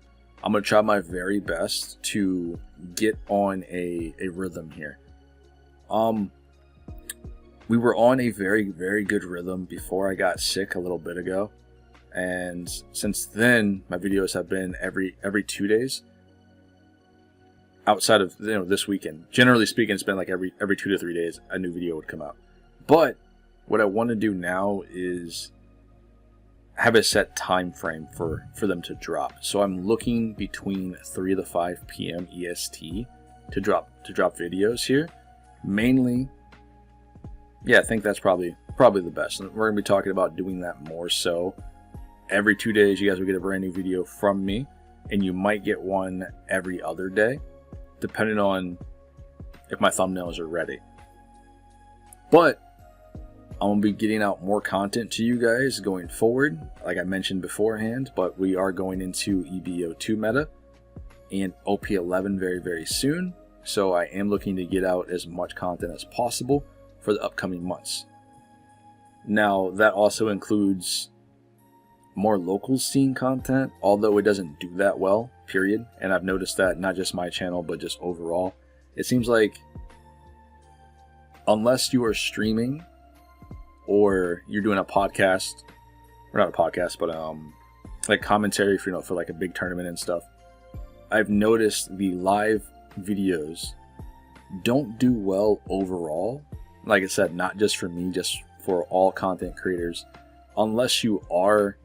I'm going to try my very best to get on a rhythm here. We were on a very, very good rhythm before I got sick a little bit ago. And since then, my videos have been every 2 days. Outside of this weekend. Generally speaking, it's been like every 2 to 3 days a new video would come out. But what I want to do now is have a set time frame for them to drop. So I'm looking between 3 to 5 p.m. EST to drop videos here. Mainly, yeah, I think that's probably the best. And we're gonna be talking about doing that more so. Every 2 days, you guys will get a brand new video from me, and you might get one every other day, depending on if my thumbnails are ready. But I'm going to be getting out more content to you guys going forward, like I mentioned beforehand, but we are going into EB02 meta and OP10 very, very soon. So I am looking to get out as much content as possible for the upcoming months. Now, that also includes more local scene content, although it doesn't do that well, period. And I've noticed that not just my channel, but just overall. It seems like unless you are streaming or you're doing a podcast, or not a podcast, but like commentary for for like a big tournament and stuff, I've noticed the live videos don't do well overall. Like I said, not just for me, just for all content creators, unless you are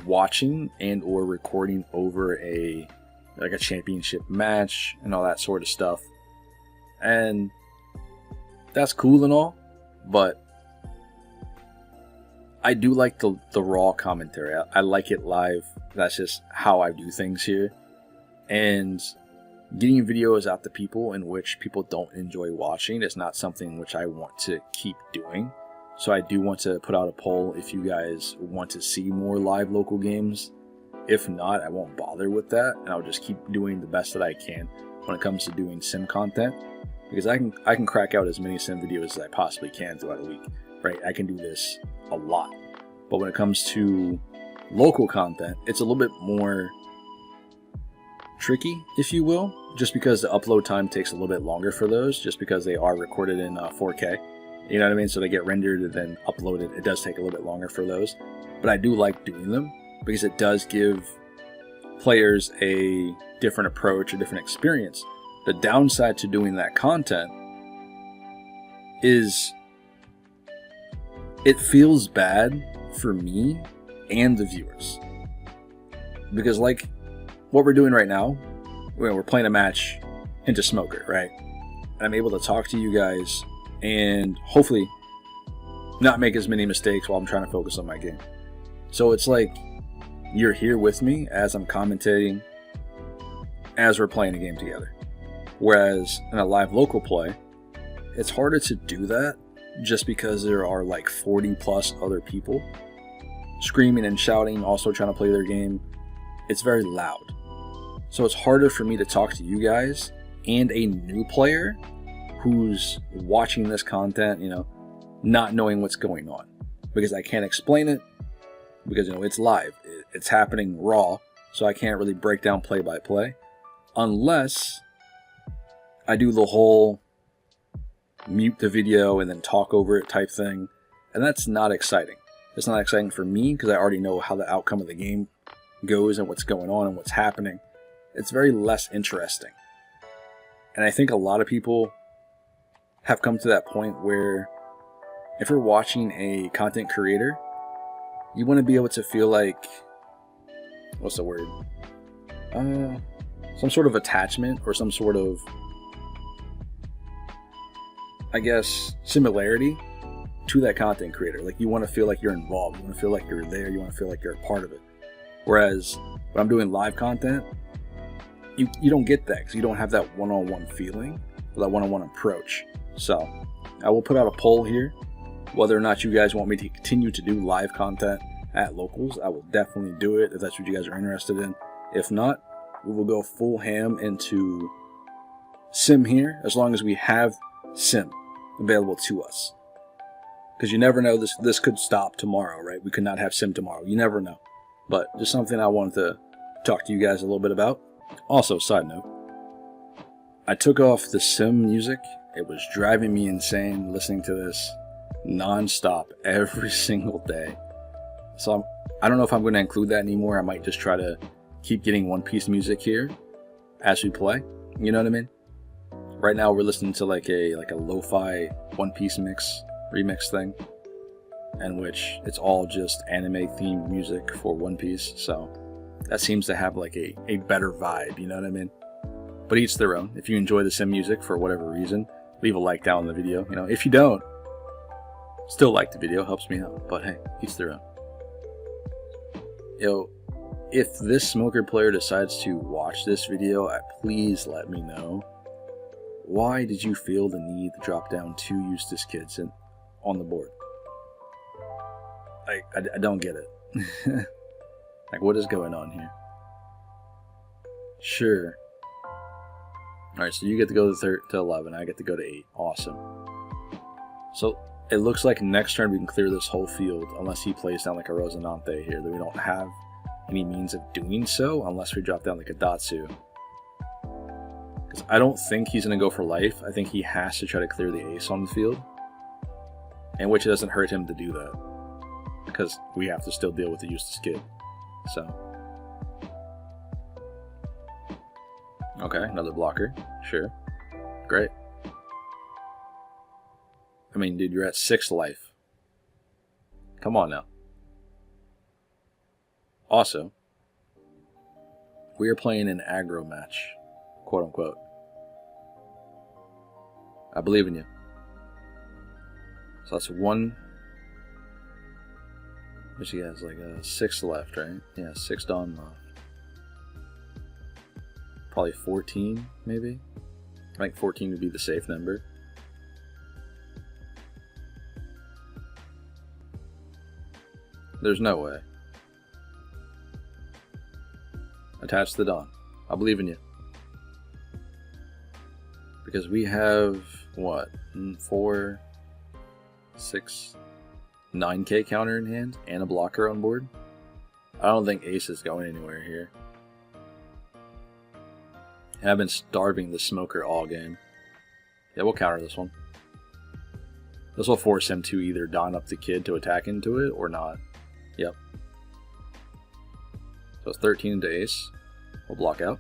watching and or recording over a championship match and all that sort of stuff. And that's cool and all, but I do like the raw commentary. I like it live. That's just how I do things here. And getting videos out to people in which people don't enjoy watching is not something which I want to keep doing. So I do want to put out a poll if you guys want to see more live local games. If not, I won't bother with that, and I'll just keep doing the best that I can when it comes to doing sim content, because I can crack out as many sim videos as I possibly can throughout a week, right? I can do this a lot. But when it comes to local content, it's a little bit more tricky, if you will, just because the upload time takes a little bit longer for those, just because they are recorded in 4K. You know what I mean? So they get rendered and then uploaded. It does take a little bit longer for those. But I do like doing them because it does give players a different approach, a different experience. The downside to doing that content is it feels bad for me and the viewers. Because like what we're doing right now, we're playing a match into Smoker, right? And I'm able to talk to you guys and hopefully not make as many mistakes while I'm trying to focus on my game. So it's like you're here with me as I'm commentating, as we're playing a game together. Whereas in a live local play, it's harder to do that just because there are like 40 plus other people screaming and shouting, also trying to play their game. It's very loud. So it's harder for me to talk to you guys and a new player who's watching this content, not knowing what's going on, because I can't explain it, because it's live, it's happening raw, so I can't really break down play by play unless I do the whole mute the video and then talk over it type thing, and that's not exciting. It's not exciting for me because I already know how the outcome of the game goes and what's going on and what's happening. It's very less interesting. And I think a lot of people have come to that point where if you're watching a content creator, you want to be able to feel like, what's the word? Some sort of attachment or some sort of, I guess, similarity to that content creator. Like you want to feel like you're involved. You want to feel like you're there. You want to feel like you're a part of it. Whereas when I'm doing live content, you don't get that because you don't have that one-on-one feeling or that one-on-one approach. So I will put out a poll here whether or not you guys want me to continue to do live content at locals. I will definitely do it if that's what you guys are interested in. If not, we will go full ham into sim here, as long as we have sim available to us. Because you never know, this could stop tomorrow, right? We could not have sim tomorrow. You never know. But just something I wanted to talk to you guys a little bit about. Also, side note, I took off the sim music. It was driving me insane listening to this non-stop every single day. So I don't know if I'm going to include that anymore. I might just try to keep getting One Piece music here as we play. You know what I mean? Right now we're listening to like a lo-fi One Piece remix thing, in which it's all just anime themed music for One Piece. So that seems to have like a better vibe. You know what I mean? But each their own. If you enjoy the sim music for whatever reason, leave a like down in the video. You know, if you don't, still like the video, helps me out. But hey, each their own. Yo, if this smoker player decides to watch this video, please let me know. Why did you feel the need to drop down 2 Eustace kids on the board? I don't get it. Like, what is going on here? Sure. Alright, so you get to go to 11, I get to go to 8. Awesome. So, it looks like next turn we can clear this whole field, unless he plays down like a Rosinante here, that we don't have any means of doing so, unless we drop down like a Datsu. Because I don't think he's going to go for life. I think he has to try to clear the ace on the field, in which it doesn't hurt him to do that, because we have to still deal with the Eustace kid. So, okay, another blocker. Sure. Great. I mean, dude, you're at 6 life. Come on now. Also, we are playing an aggro match, quote unquote. I believe in you. So that's 1. Which he has like 6 left, right? Yeah, 6 Dawn left. Probably 14, maybe? I think 14 would be the safe number. There's no way. Attach the Dawn. I believe in you. Because we have, what? 4, 6, 9k counter in hand and a blocker on board. I don't think ace is going anywhere here. And I've been starving the smoker all game. Yeah, we'll counter this one. This will force him to either Dawn up the kid to attack into it or not. Yep. So it's 13 into ace. We'll block out.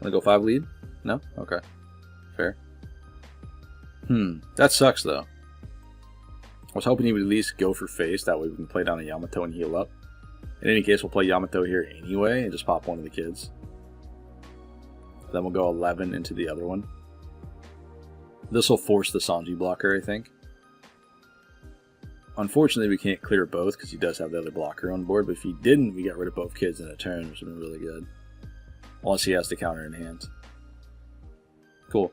Wanna go 5 lead? No? Okay. Fair. That sucks though. I was hoping he would at least go for face, that way we can play down a Yamato and heal up. In any case, we'll play Yamato here anyway and just pop one of the kids. Then we'll go 11 into the other one. This will force the Sanji blocker, I think. Unfortunately, we can't clear both because he does have the other blocker on board, but if he didn't, we got rid of both kids in a turn, which would have been really good. Unless he has the counter in hand. Cool.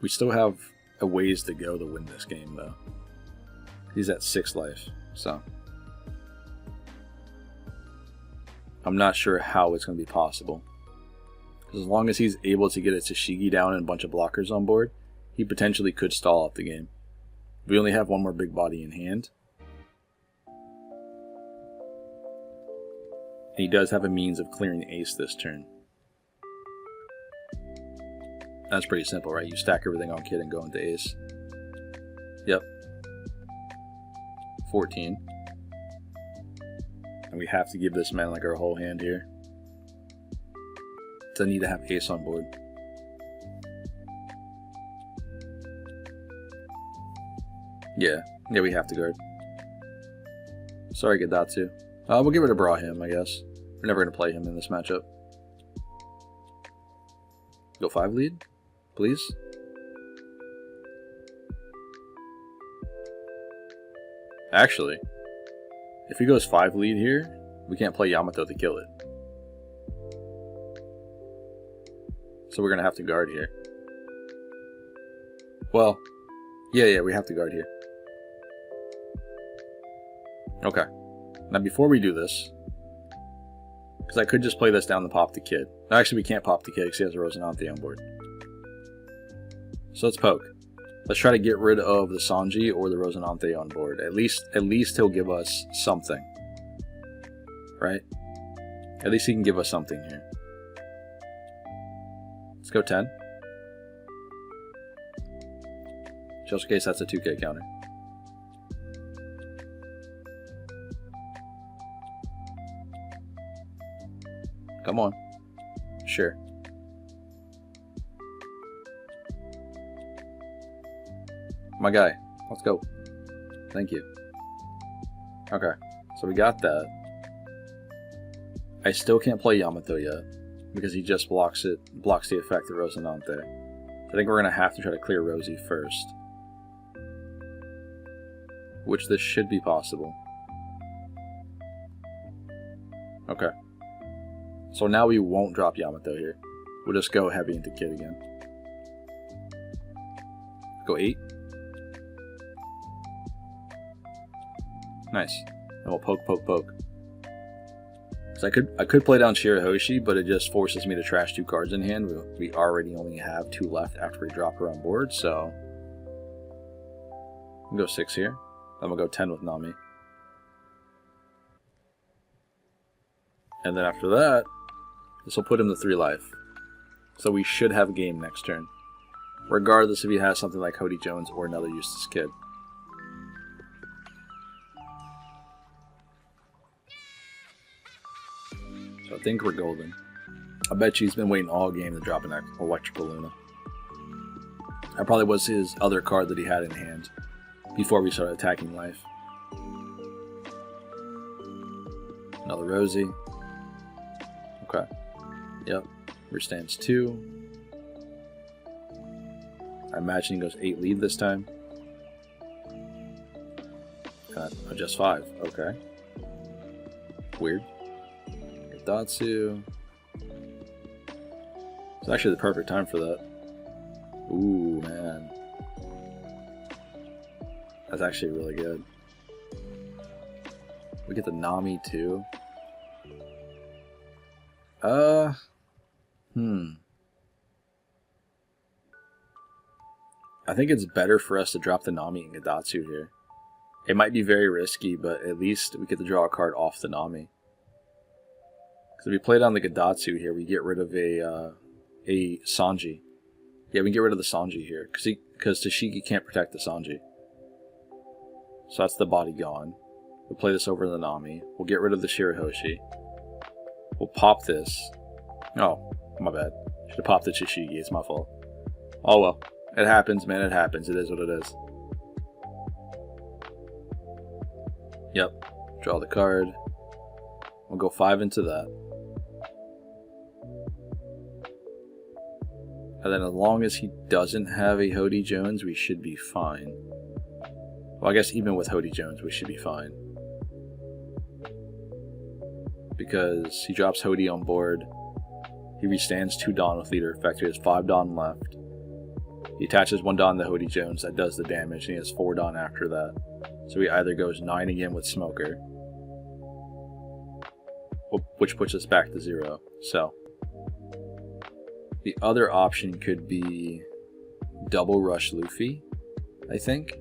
We still have a ways to go to win this game, though. He's at 6 life, so I'm not sure how it's going to be possible. Because as long as he's able to get a Tashigi down and a bunch of blockers on board, he potentially could stall out the game. We only have one more big body in hand. And he does have a means of clearing ace this turn. That's pretty simple, right? You stack everything on kid and go into ace. Yep. 14. And we have to give this man like our whole hand here. So I need to have ace on board. Yeah, we have to guard. Sorry, Gadatsu. We'll get rid of Brahim, I guess. We're never going to play him in this matchup. Go 5 lead, please. Actually, if he goes 5 lead here, we can't play Yamato to kill it. So we're going to have to guard here. Well, yeah, we have to guard here. Okay. Now before we do this, because I could just play this down to pop the kid. Actually, we can't pop the kid because he has a Rosinante on board. So let's poke. Let's try to get rid of the Sanji or the Rosinante on board. At least he'll give us something. Right? At least he can give us something here. Let's go 10. Just in case that's a 2K counter. Come on. Sure. My guy. Let's go. Thank you. Okay. So we got that. I still can't play Yamato yet. Because he just blocks it. Blocks the effect of Rosinante. I think we're going to have to try to clear Rosie first. Which this should be possible. Okay. So now we won't drop Yamato here. We'll just go heavy into Kid again. Go 8. Nice. And we'll poke, poke, poke. So I could play down Shirahoshi, but it just forces me to trash 2 cards in hand. We already only have 2 left after we drop her on board, so we'll go 6 here. Then we'll go 10 with Nami. And then after that, this will put him to 3 life. So we should have a game next turn. Regardless if he has something like Hody Jones or another useless kid. So I think we're golden. I bet you he's been waiting all game to drop an Electrical Luna. That probably was his other card that he had in hand before we started attacking life. Another Rosie. Okay. Yep. Stands 2. I imagine he goes 8 lead this time. Just 5. Okay. Weird. Datsu. It's actually the perfect time for that. Ooh, man. That's actually really good. We get the Nami too. I think it's better for us to drop the Nami and Gadatsu here. It might be very risky, but at least we get to draw a card off the Nami. Because if we play down the Gadatsu here, we get rid of a Sanji. Yeah, we can get rid of the Sanji here, because Tashiki can't protect the Sanji. So that's the body gone. We'll play this over the Nami. We'll get rid of the Shirahoshi. We'll pop this. Oh, my bad. Should have popped the Tashigi. It's my fault. Oh well. It happens, man. It happens. It is what it is. Yep. Draw the card. We'll go 5 into that. And then as long as he doesn't have a Hody Jones, we should be fine. Well, I guess even with Hody Jones, we should be fine. Because he drops Hody on board. He restands 2 Dawn with leader effect. He has 5 Dawn left. He attaches 1 Dawn to Hody Jones. That does the damage. And he has 4 Dawn after that. So he either goes 9 again with Smoker. Which puts us back to 0. So the other option could be double rush Luffy, I think.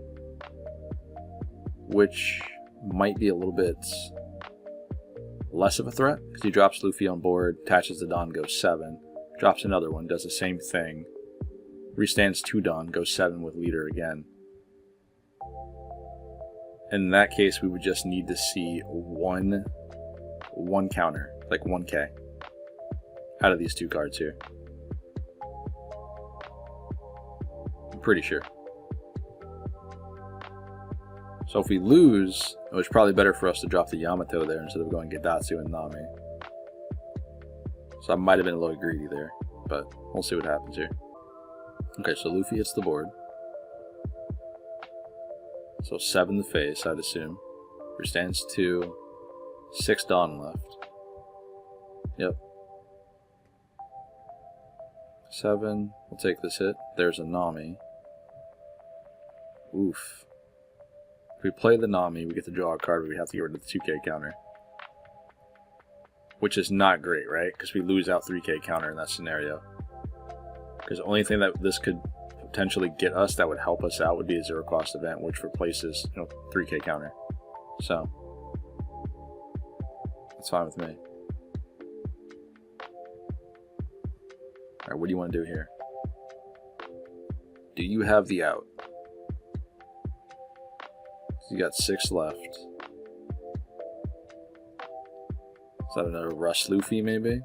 Which might be a little bit less of a threat, because he drops Luffy on board, attaches the Dawn, goes 7, drops another one, does the same thing, restands 2 Dawn, goes 7 with leader again. In that case, we would just need to see one counter, like 1k, out of these 2 cards here. I'm pretty sure. So if we lose, it was probably better for us to drop the Yamato there instead of going Gadatsu and Nami. So I might have been a little greedy there, but we'll see what happens here. Okay, so Luffy hits the board. So 7 the face, I'd assume. Stands 2. 6 Dawn left. Yep. 7. We'll take this hit. There's a Nami. Oof. If we play the Nami, we get to draw a card, but we have to get rid of the 2k counter. Which is not great, right? Because we lose out 3k counter in that scenario. Because the only thing that this could potentially get us that would help us out would be a 0 cost event, which replaces, 3k counter. So that's fine with me. Alright, what do you want to do here? Do you have the out? You got 6 left. Is that another Rush Luffy, maybe?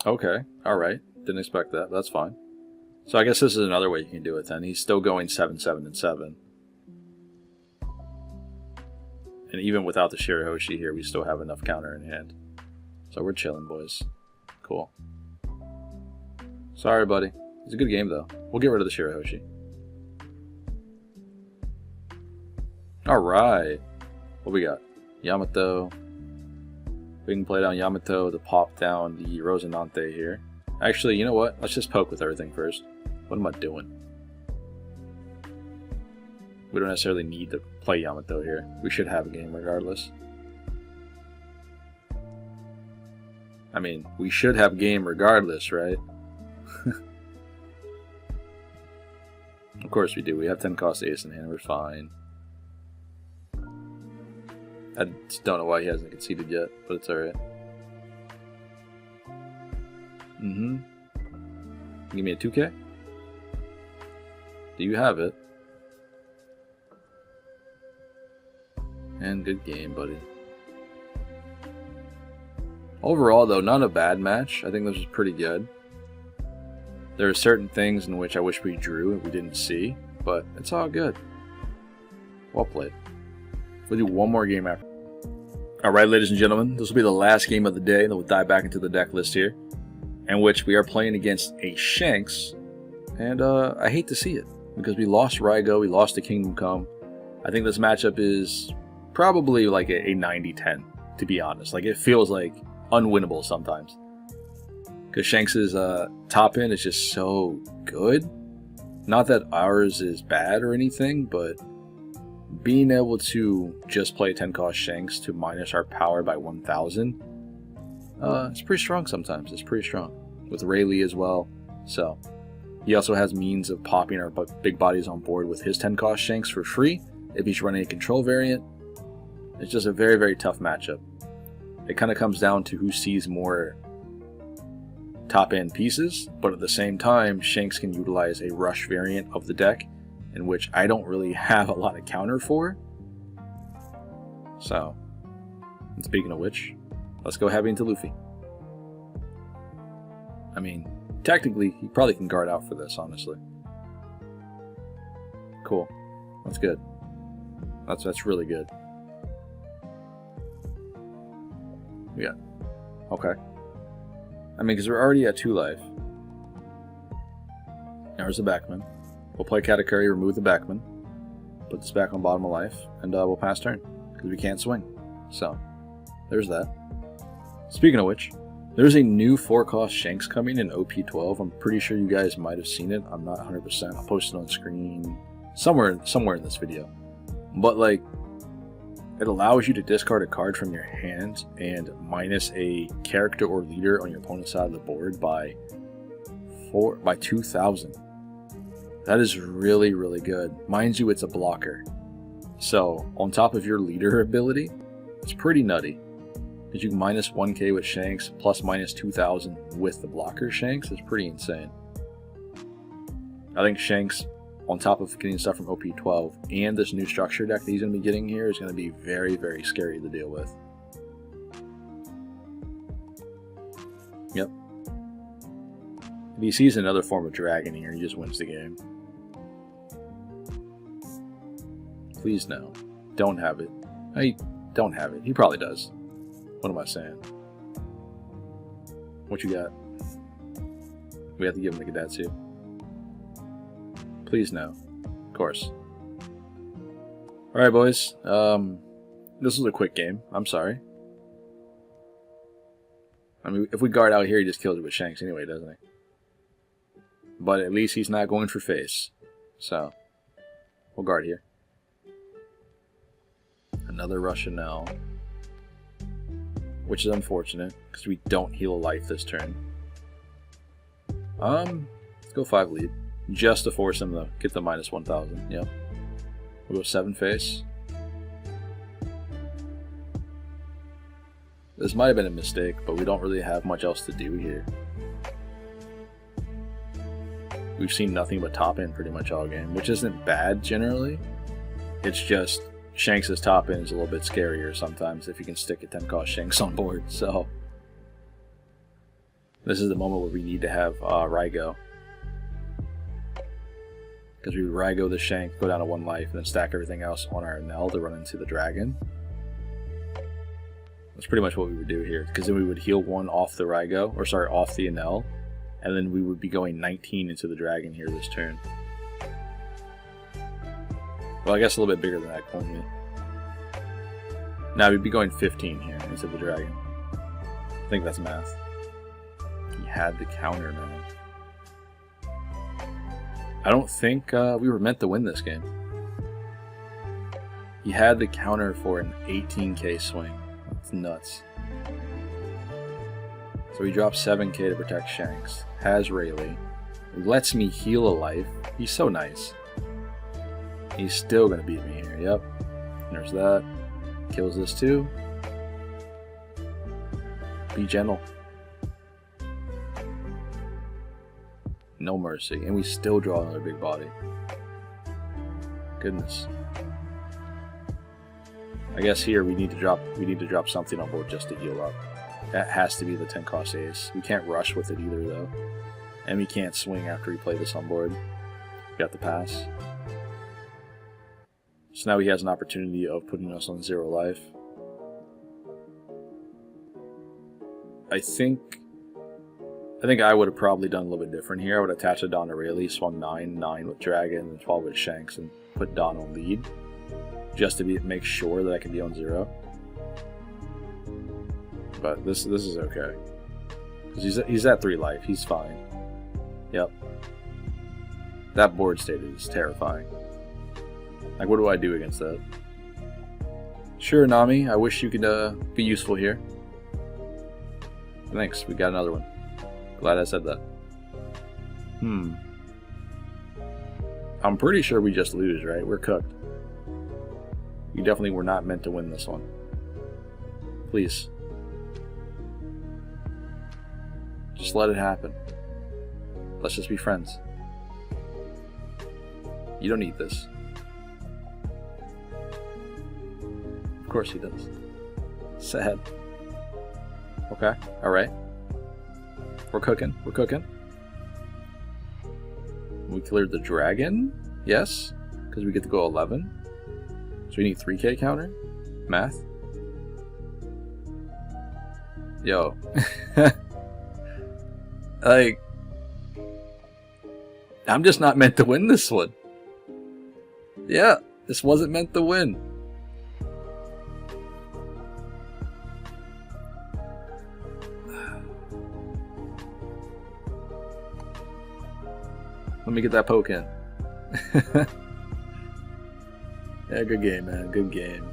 Okay, alright. Didn't expect that. That's fine. So I guess this is another way you can do it then. He's still going 7, 7, and 7. And even without the Shirahoshi here, we still have enough counter in hand. So we're chilling, boys. Cool. Sorry, buddy. It's a good game, though. We'll get rid of the Shirahoshi. Alright. What we got? Yamato. We can play down Yamato to pop down the Rosinante here. Actually, you know what? Let's just poke with everything first. What am I doing? We don't necessarily need to play Yamato here. We should have a game regardless. I mean, we should have a game regardless, right? Of course we do. We have 10 cost ace in hand. We're fine. I just don't know why he hasn't conceded yet, but it's alright. Give me a 2k? Do you have it? And good game, buddy. Overall, though, not a bad match. I think this was pretty good. There are certain things in which I wish we drew and we didn't see, but it's all good. Well played. We'll do one more game after. Alright, ladies and gentlemen, this will be the last game of the day, then we'll dive back into the deck list here, in which we are playing against a Shanks, and I hate to see it, because we lost RAIGO, we lost the Kingdom Come. I think this matchup is probably like a 90-10, to be honest. Like, it feels like unwinnable sometimes. Because Shanks' top end is just so good. Not that ours is bad or anything, but being able to just play 10 cost Shanks to minus our power by 1000, it's pretty strong sometimes. It's pretty strong. With Rayleigh as well. So, he also has means of popping our big bodies on board with his 10 cost Shanks for free if he's running a control variant. It's just a very, very tough matchup. It kind of comes down to who sees more top end pieces, but at the same time, Shanks can utilize a rush variant of the deck, in which I don't really have a lot of counter for. So, and speaking of which, let's go heavy into Luffy. I mean, technically, he probably can guard out for this, honestly. Cool. That's good. That's really good. Yeah. Okay. I mean, because we're already at 2 life. There's the backman. We'll play Katakuri, remove the backman. Put this back on bottom of life, and we'll pass turn. Because we can't swing. So, there's that. Speaking of which, there's a new 4-cost Shanks coming in OP12. I'm pretty sure you guys might have seen it. I'm not 100%. I'll post it on screen somewhere in this video. But, like, it allows you to discard a card from your hand and minus a character or leader on your opponent's side of the board by 2,000. That is really, really good. Mind you, it's a blocker. So, on top of your leader ability, it's pretty nutty. Because you can minus 1k with Shanks, plus minus 2,000 with the blocker Shanks. It's pretty insane. I think Shanks, on top of getting stuff from OP12 and this new structure deck that he's going to be getting here, is going to be very, very scary to deal with. Yep. If he sees another form of dragon here, he just wins the game. Please no. Don't have it. I don't have it. He probably does. What am I saying? What you got? We have to give him the Gadatsu. Please no. Of course. Alright, boys. This was a quick game. I'm sorry. I mean, if we guard out here, he just kills it with Shanks anyway, doesn't he? But at least he's not going for face. So, we'll guard here. Another Russian now. Which is unfortunate, because we don't heal a life this turn. Let's go 5 lead. Just to force him to get the minus 1,000. Yep. We'll go 7 face. This might have been a mistake, but we don't really have much else to do here. We've seen nothing but top end pretty much all game, which isn't bad generally. It's just Shanks' top end is a little bit scarier sometimes if you can stick a 10 cost Shanks on board. So this is the moment where we need to have RAIGO. Because we would RAIGO the Shank, go down to 1 life, and then stack everything else on our Enel to run into the dragon. That's pretty much what we would do here. Because then we would heal 1 off the RAIGO, or sorry, off the Enel. And then we would be going 19 into the dragon here this turn. Well, I guess a little bit bigger than that, only. Now we'd be going 15 here into the dragon. I think that's math. He had the counter, man. I don't think we were meant to win this game. He had the counter for an 18k swing. That's nuts. So he drops 7k to protect Shanks. Has Rayleigh. Lets me heal a life. He's so nice. He's still going to beat me here. Yep. There's that. Kills this too. Be gentle. No mercy. And we still draw another big body. Goodness. I guess here we need to drop something on board just to heal up. That has to be the 10 cost ace. We can't rush with it either though. And we can't swing after we play this on board. Got the pass. So now he has an opportunity of putting us on 0 life. I think I would have probably done a little bit different here. I would attach a Don to Rayleigh, swung 9 with Dragon, and 12 with Shanks, and put Don on lead. Just to make sure that I can be on 0. But this is okay. Because he's at 3 life. He's fine. Yep. That board state is terrifying. Like, what do I do against that? Sure, Nami. I wish you could be useful here. Thanks. We got another one. Glad I said that. I'm pretty sure we just lose, right? We're cooked. We definitely were not meant to win this one. Please. Just let it happen. Let's just be friends. You don't need this. Of course he does. Sad. Okay, alright. We're cooking. We're cooking. We cleared the dragon? Yes. Because we get to go 11. So we need 3k counter? Math? Yo. Like, I'm just not meant to win this one. Yeah, this wasn't meant to win. Let me get that poke in. Yeah, good game, man. Good game.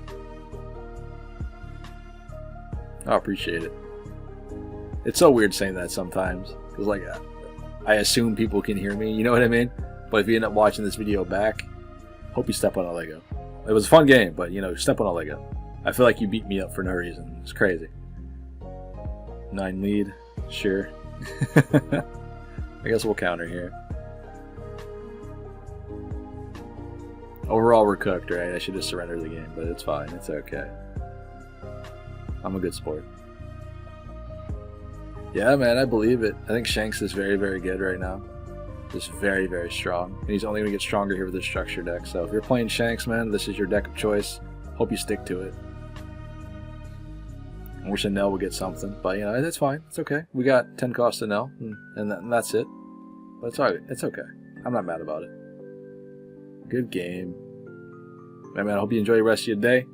I appreciate it. It's so weird saying that sometimes. Because, like, I assume people can hear me. You know what I mean? But if you end up watching this video back, hope you step on a Lego. It was a fun game, but, you know, step on a Lego. I feel like you beat me up for no reason. It's crazy. 9 lead. Sure. I guess we'll counter here. Overall, we're cooked, right? I should just surrender the game, but it's fine. It's okay. I'm a good sport. Yeah, man, I believe it. I think Shanks is very, very good right now. Just very, very strong. And he's only going to get stronger here with this structure deck. So if you're playing Shanks, man, this is your deck of choice. Hope you stick to it. I wish Enel would get something. But, you know, that's fine. It's okay. We got 10 cost Enel, and that's it. But it's alright. It's okay. I'm not mad about it. Good game. Man, I hope you enjoy the rest of your day.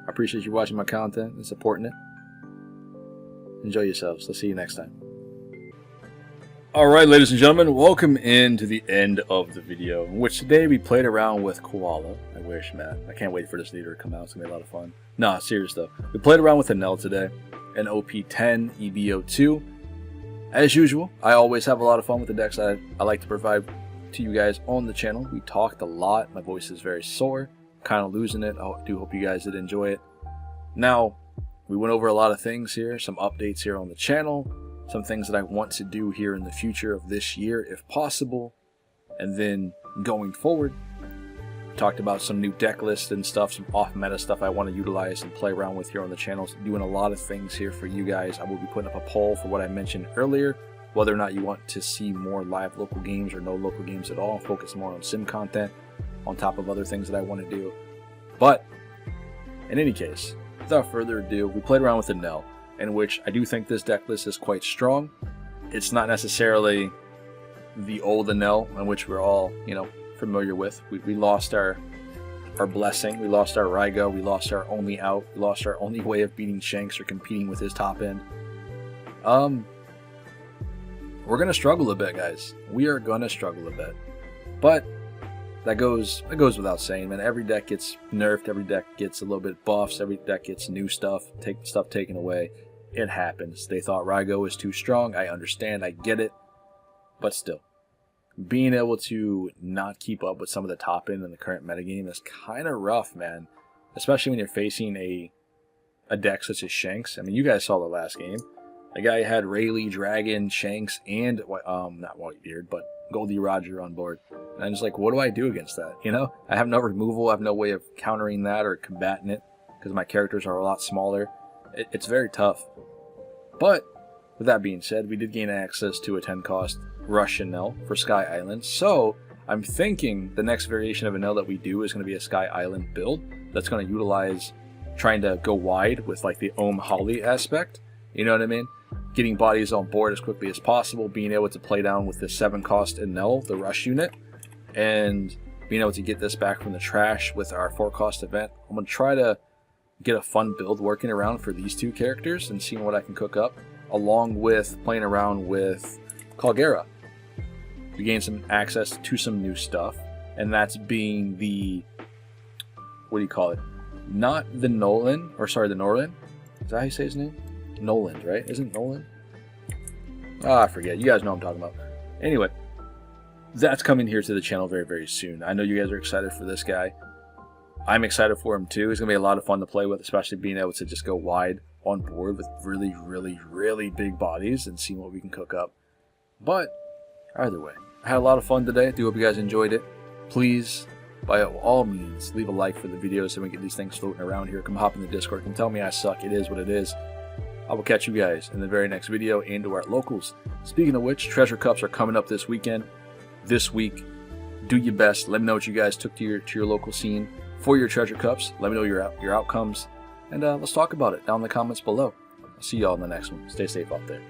I appreciate you watching my content and supporting it. enjoy yourselves. I'll see you next time. Alright, ladies and gentlemen, welcome into the end of the video, in which today we played around with Koala. I wish, man. I can't wait for this leader to come out. It's going to be a lot of fun. Nah, serious though. We played around with Enel today, an OP10, EB02. As usual, I always have a lot of fun with the decks I like to provide to you guys on the channel. We talked a lot. My voice is very sore. Kind of losing it. I do hope you guys did enjoy it. Now, we went over a lot of things here, some updates here on the channel, some things that I want to do here in the future of this year if possible, and then going forward, talked about some new deck lists and stuff, some off-meta stuff I want to utilize and play around with here on the channel. So doing a lot of things here for you guys. I will be putting up a poll for what I mentioned earlier, whether or not you want to see more live local games or no local games at all, focus more on sim content on top of other things that I want to do. But in any case, without further ado, we played around with Enel, in which I do think this deck list is quite strong. It's not necessarily the old Enel, in which we're all, familiar with. We lost our blessing, we lost our RAIGO, we lost our only out, we lost our only way of beating Shanks or competing with his top end. We're gonna struggle a bit, guys. We are gonna struggle a bit, but that goes without saying, man. Every deck gets nerfed, every deck gets a little bit buffs, every deck gets new stuff, stuff taken away. It happens. They thought RAIGO was too strong. I understand, I get it, but still, being able to not keep up with some of the top end in the current metagame is kind of rough, man. Especially when you're facing a deck such as Shanks. I mean, you guys saw the last game. The guy had Rayleigh, Dragon, Shanks, and not Whitebeard, but Goldie Roger on board. And I'm just like, what do I do against that? I have no removal. I have no way of countering that or combating it because my characters are a lot smaller. It's very tough. But with that being said, we did gain access to a 10-cost Rush Enel for Sky Island. So I'm thinking the next variation of Enel that we do is going to be a Sky Island build that's going to utilize trying to go wide with like the Ohm Holly aspect. You know what I mean? Getting bodies on board as quickly as possible, being able to play down with the 7-cost Enel, the Rush unit, and being able to get this back from the trash with our 4-cost event. I'm going to try to get a fun build working around for these two characters and seeing what I can cook up, along with playing around with Calgera. We gain some access to some new stuff, and that's being the, what do you call it? Not the Nolan, or sorry, the Norland. Is that how you say his name? Noland, right? Isn't it Nolan? I forget. You guys know what I'm talking about. Anyway, that's coming here to the channel very, very soon. I know you guys are excited for this guy. I'm excited for him too. It's going to be a lot of fun to play with, especially being able to just go wide on board with really, really, really big bodies and seeing what we can cook up. But either way, I had a lot of fun today. I do hope you guys enjoyed it. Please, by all means, leave a like for the video so we can get these things floating around here. Come hop in the Discord. Come tell me I suck. It is what it is. I will catch you guys in the very next video and to our locals. Speaking of which, Treasure Cups are coming up this weekend. This week, do your best. Let me know what you guys took to your local scene for your Treasure Cups. Let me know your outcomes. And let's talk about it down in the comments below. I'll see y'all in the next one. Stay safe out there.